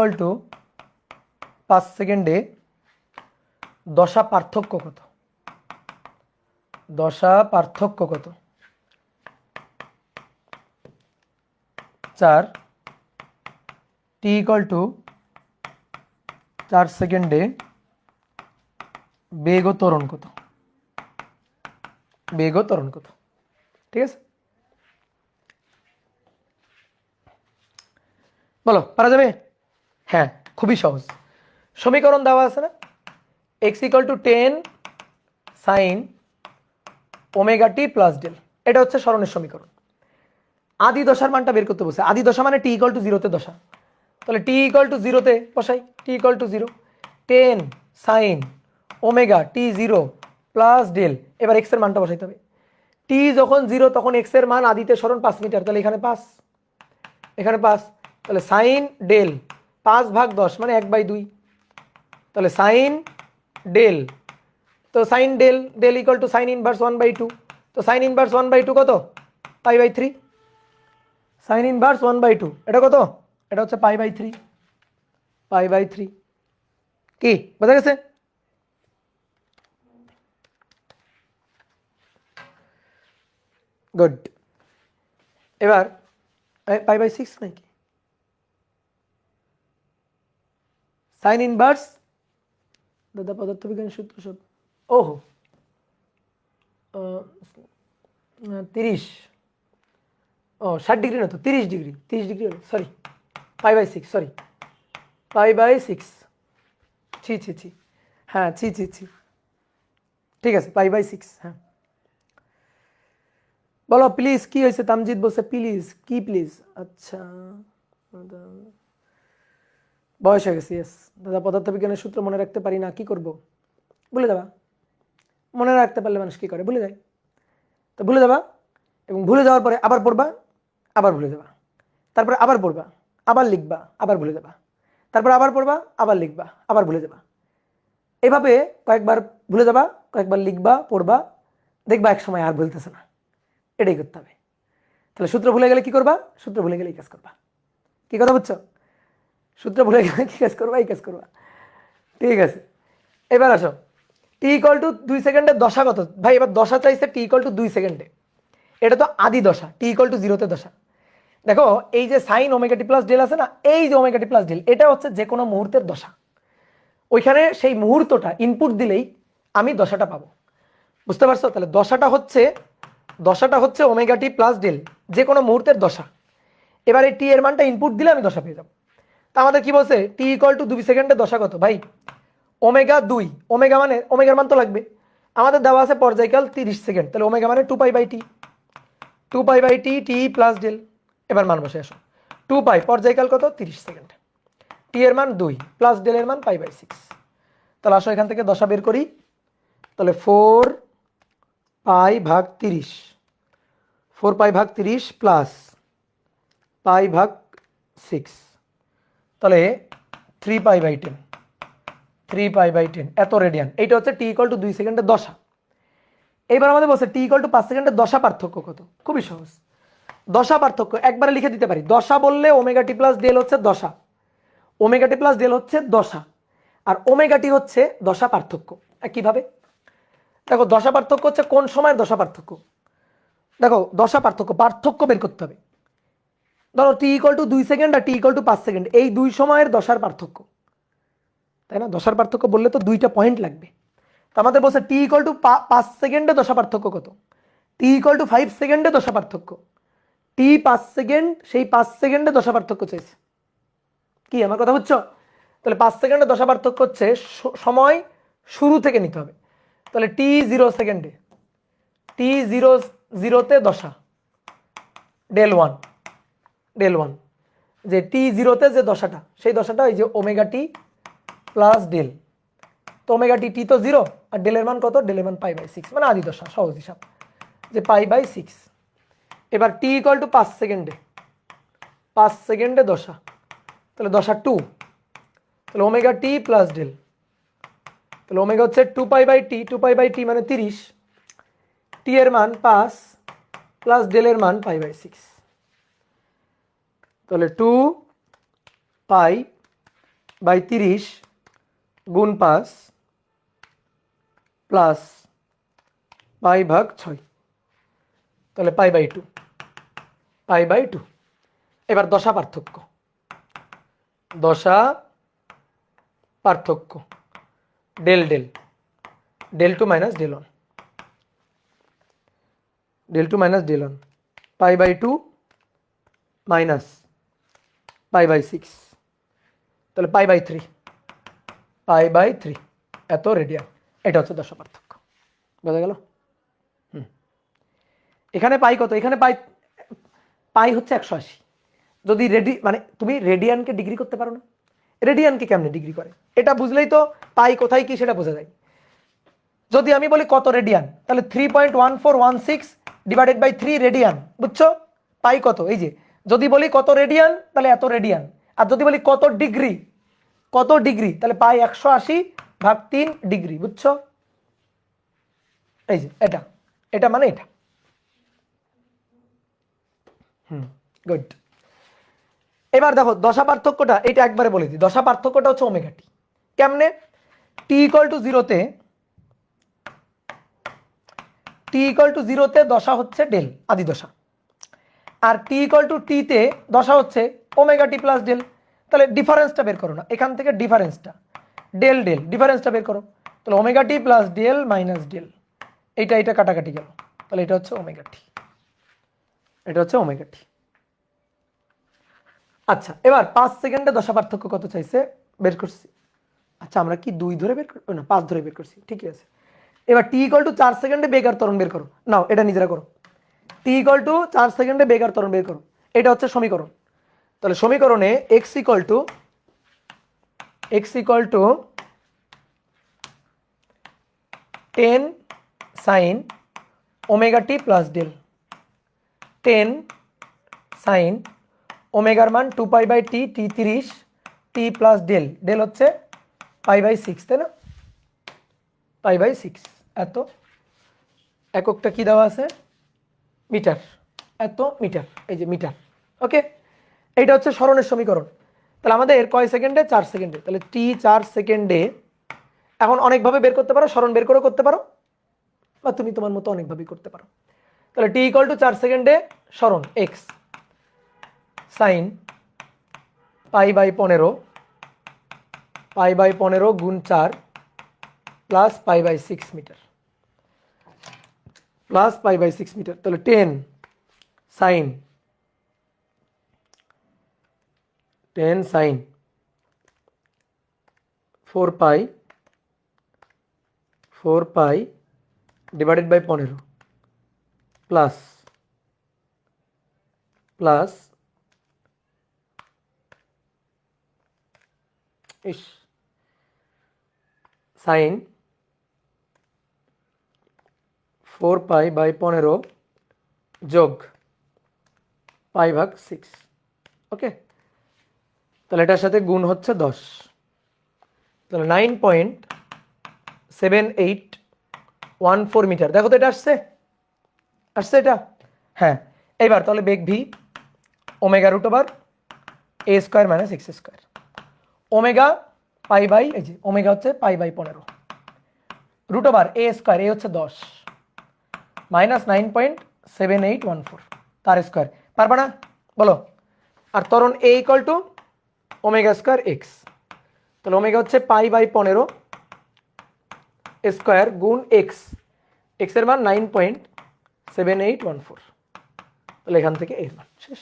5 সেকেন্ডে দশা পার্থক্য কত? দশা পার্থক্য কত? 4, t = 4 সেকেন্ডে বেগ ও ত্বরণ কত? ঠিক আছে? বলো, পারা যাবে? হ্যাঁ, খুবই সহজ। সমীকরণ দেওয়া আছে না, x = 10 sin ωt plus del, এটা হচ্ছে সরণের সমীকরণ। আদি দশার মানটা বের করতে বলছে। আদি দশা মানে t = 0 তে দশা। তাহলে t = 0 তে বসাই, t = 0, 10 sin ωt 0 plus del. এবার x এর মানটা বসাইতে হবে। t যখন 0 তখন x এর মান আদিতে সরণ 5 মিটার, তাহলে এখানে 5, এখানে 5। তাহলে সাইন ডেল 5/10 মানে 1/2। তাহলে সাইন ডেল তো sine del del equal to sine inverse 1/2, তো সাইন ইনভার্স 1/2 কত, π/3, সাইন ইনভার্স 1/2 এটা কত, এটা হচ্ছে π/3, π/3 কি বোঝা গেছে? গুড। এবার π/6 নাকি সাইন ইনভার্স, দাদা পদার্থবিজ্ঞানের সূত্র সব, ওহো 30, ও 60 ডিগ্রি না তো 30 ডিগ্রি, 30 ডিগ্রি হলো, সরি π/6, সরি π/6, ছি ছি ছি, হ্যাঁ ছি ছি ছি, ঠিক আছে π/6। হ্যাঁ বলো প্লিজ কি হয়েছে, তামজিদ বলছে প্লিজ, কি প্লিজ? আচ্ছা বয়স হয়ে গেছে, ইয়েস। দাদা পদার্থবিজ্ঞানের সূত্র মনে রাখতে পারি না, কি করব? ভুলে যাবা। মনে রাখতে পারলে মানুষ কি করে, ভুলে যায়। তো ভুলে যাবা, এবং ভুলে যাওয়ার পরে আবার পড়বা, আবার ভুলে যাবা, তারপরে আবার পড়বা, আবার লিখবা, আবার ভুলে যাবা, তারপর আবার পড়বা, আবার লিখবা, আবার ভুলে যাবা। এভাবে কয়েকবার ভুলে যাবা, কয়েকবার লিখবা, পড়বা, দেখবা এক সময় আর ভুলতেছে না। এটাই করতে হবে। তাহলে সূত্র ভুলে গেলে কি করবা? সূত্র ভুলে গেলে এই কাজ করবা। কি কথা বুঝছো? সূত্র ভুলে গেলে কি কাজ করবা? এই কাজ করবা। ঠিক আছে, এবার আসো টি ইকুয়াল টু 2 সেকেন্ডের দশা কত? ভাই এবার দশা চাইছে টি ইকুয়াল টু 2 সেকেন্ডে, এটা তো আদি দশা, টি ইকুয়াল টু 0-তে দশা। দেখো এই যে sign omega T plus del আছে না, এই যে ওমেগা টি প্লাস ডেল, এটা হচ্ছে যে কোনো মুহূর্তের দশা। ওইখানে সেই মুহূর্তটা ইনপুট দিলেই আমি দশাটা পাবো, বুঝতে পারছো? তাহলে দশাটা হচ্ছে ওমেগা টি প্লাস ডেল, যে কোনো মুহূর্তের দশা। এবার এই টি এর মানটা ইনপুট দিলে আমি দশা পেয়ে যাবো। তা আমাদের কি বলছে, টি ইকুয়াল টু 2 সেকেন্ডে দশা কত? ভাই ওমেগা 2, ওমেগা মানে ওমেগার মান তো লাগবে, আমাদের দেওয়া আছে পর্যায়কাল 30 সেকেন্ড, তাহলে ওমেগা মানে 2π/t, 2π/t টি প্লাস ডেল। এবার মান বসে আসো, 2π পর্যায়কাল কত, 30 সেকেন্ড, টি এর মান 2 প্লাস ডেল এর মান π/6। তাহলে আসো এখান থেকে দশা বের করি। তাহলে 4π/30, 4π/30 প্লাস π/6, তাহলে 3π/10, 3π/10 এত রেডিয়ান। এইটা হচ্ছে টি ইকুয়াল টু 2 সেকেন্ডের দশা। এইবার আমাদের বলছে টি ইকুয়াল টু 5 সেকেন্ডের দশা পার্থক্য কত? খুবই সহজ, দশা পার্থক্য একবারে লিখে দিতে পারি। দশা বললে ওমেগা টি প্লাস ডেল হচ্ছে দশা, ওমেগা টি প্লাস ডেল হচ্ছে দশা, আর ওমেগা টি হচ্ছে দশা পার্থক্য। কিভাবে? দেখো দশা পার্থক্য হচ্ছে কোন সময়ের দশা পার্থক্য। দেখো দশা পার্থক্য বের করতে হবে। ধরো টি ইকুয়াল টু 2 সেকেন্ড আর টি ইকুয়াল টু 5 সেকেন্ড, এই দুই সময়ের দশার পার্থক্য, তাই না? দশার পার্থক্য বললে তো 2টা পয়েন্ট লাগবে। তো আমাদের বলছে টি ইকুয়াল টু 5 সেকেন্ডে দশা পার্থক্য কত? টি ইকুয়াল টু 5 সেকেন্ডে দশা পার্থক্য, টি 5 সেকেন্ড, সেই 5 সেকেন্ডে দশা পার্থক্য চাইছে। কি আমার কথা বুঝছো? তাহলে 5 সেকেন্ডে দশা পার্থক্য হচ্ছে সময় শুরু থেকে নিতে হবে। তাহলে টি 0 সেকেন্ডে, টি 0-0-তে দশা ডেল 1, ডেল 1, যে টি 0-তে যে দশাটা, সেই দশাটা এই যে ওমেগা টি প্লাস ডেল। তো ওমেগা টি, টি তো 0 আর ডেলের মান কত? ডেলের মান π/6, মানে আদি দশা, সহজ হিসাব যে π/6। এবার টি ইকুয়াল টু 5 সেকেন্ডে, 5 সেকেন্ডে দশা, তাহলে দশা 2, তাহলে ওমেগা টি প্লাস ডেল, তাহলে ওমেগা হচ্ছে 2π/t, 2π/t মানে 30, টি এর মান 5 প্লাস ডেলের মান π/6, তাহলে 2π/30 গুণ 5 প্লাস π/6, তাহলে π/2, π/2। এবার দশা পার্থক্য, দশা পার্থক্য del del, del 2 minus del 1, del 2 minus del 1, π/2 minus π/6, তাহলে π/3, π/3 এত রেডিয়ান। এটা হচ্ছে দশা পার্থক্য, বোঝা গেল? এখানে পাই কত? এখানে পাই হচ্ছে 180। যদি মানে তুমি রেডিয়ানকে ডিগ্রি করতে পারো না, রেডিয়ানকে কেমনে ডিগ্রি করে এটা বুঝলেই তো পাই কোথায় কি সেটা বোঝা যায়। যদি আমি বলি কত রেডিয়ান, তাহলে 3.1416 ডিভাইডেড বাই 3 রেডিয়ান, বুঝছো? পাই কত? এই যে যদি বলি কত রেডিয়ান, তাহলে এত রেডিয়ান, আর যদি বলি কত ডিগ্রি, তাহলে পাই 180/3 ডিগ্রি, বুঝছো? এই যে এটা, এটা মানে এটা। গুড। এবার দেখো দশা পার্থক্যটা, এটা একবারে বলে দিই, দশা পার্থক্যটা হচ্ছে ওমেগা টি। কেমনে? টি ইকুয়াল টু জিরোতে, টি ইকুয়াল টু জিরোতে দশা হচ্ছে ডেল, আদি দশা। আর টি ইকুয়াল টু টিতে দশা হচ্ছে ওমেগা টি প্লাস ডেল। তাহলে ডিফারেন্সটা বের করো না, এখান থেকে ডিফারেন্সটা, ডেল ডেল ডিফারেন্সটা বের করো। তাহলে omega T plus del minus del, এইটা এটা কাটাকাটি গেল, তাহলে এটা হচ্ছে ওমেগা টি, এটা হচ্ছে ওমেগা টি। আচ্ছা এবার 5 সেকেন্ডে দশা পার্থক্য কত চাইছে, বের করছি। আচ্ছা আমরা কি 2 ধরে বের করি না, 5 ধরে বের করছি, ঠিকই আছে। এবার টি ইকুয়াল টু 4 সেকেন্ডে বেগ আর ত্বরণ বের করো, নাও এটা নিজেরা করো। টি ইকুয়াল টু 4 সেকেন্ডে বেগ আর ত্বরণ বের করো, এটা হচ্ছে সমীকরণ। তাহলে সমীকরণে X equal to 10 sine omega T plus del, 10 sine ওমেগার মান 2 pi by T, T 30, T plus del, del হচ্ছে পাই বাই 6, তাই না? পাই বাই 6, এত, এককটা কি দেওয়া আছে, মিটার, এত মিটার, এই যে মিটার। ওকে, এইটা হচ্ছে সরণের সমীকরণ। তাহলে আমাদের কয় সেকেন্ডে, 4 সেকেন্ডে, তাহলে টি 4 সেকেন্ডে। এখন অনেকভাবে বের করতে পারো, সরণ বের করে করতে পারো, বা তুমি তোমার মতো অনেকভাবেই করতে পারো। তাহলে টি ইকুয়াল টু 4 সেকেন্ডে সরণ X sine pi by 15, pi by 15 গুণ 4 plus pi by 6 meter, plus pi by 6 meter. তাহলে 10 sine 4 pi divided by 15 plus sine 4 pi by 15 যোগ পাই ভাগ 6। ওকে, তাহলে এটার সাথে গুণ হচ্ছে 10, তাহলে 9.7814 মিটার। দেখো তো এটা আসছে, আসছে এটা, হ্যাঁ। এইবার তাহলে বেগ V omega root over A square minus X square, omega pi by, এই যে ওমেগা হচ্ছে pi by 15, root over A square, A হচ্ছে 10, মাইনাস 9.7814 তার স্কোয়ার, পারবা না বলো? আর ত্বরণ A equal to omega square X, তাহলে ওমেগা হচ্ছে পাই বাই 15 স্কোয়ার গুণ এক্স, এক্সের মান 9.7814, তাহলে এখান থেকে এর মান শেষ।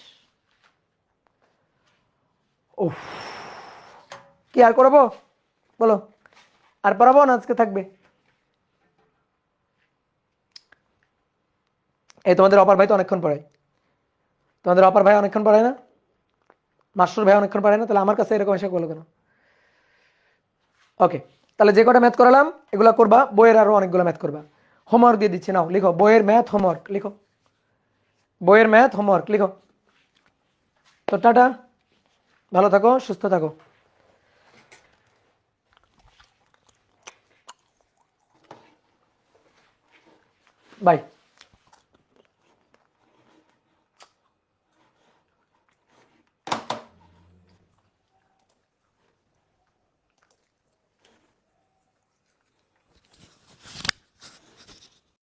ও কি আর করাবো বলো? আর পড়াবো না, আজকে থাকবে। এই তোমাদের অপার ভাই তো অনেকক্ষণ পড়ায়, তোমাদের অপার ভাই অনেকক্ষণ পড়ায় না, মাস্টার ভাই অনেকক্ষণ পড়ায় না, তাহলে আমার কাছে এরকম এসে বলো কেন? ওকে, তাহলে যে কটা ম্যাথ করালাম এগুলো করবা, বইয়ের আরো অনেকগুলো ম্যাথ করবা। হোমওয়ার্ক দিয়ে দিচ্ছি, নাও লিখো, বইয়ের ম্যাথ হোমওয়ার্ক লিখো, বইয়ের ম্যাথ হোমওয়ার্ক লিখো। তো টাটা, ভালো থাকো, সুস্থ থাকো, বাই।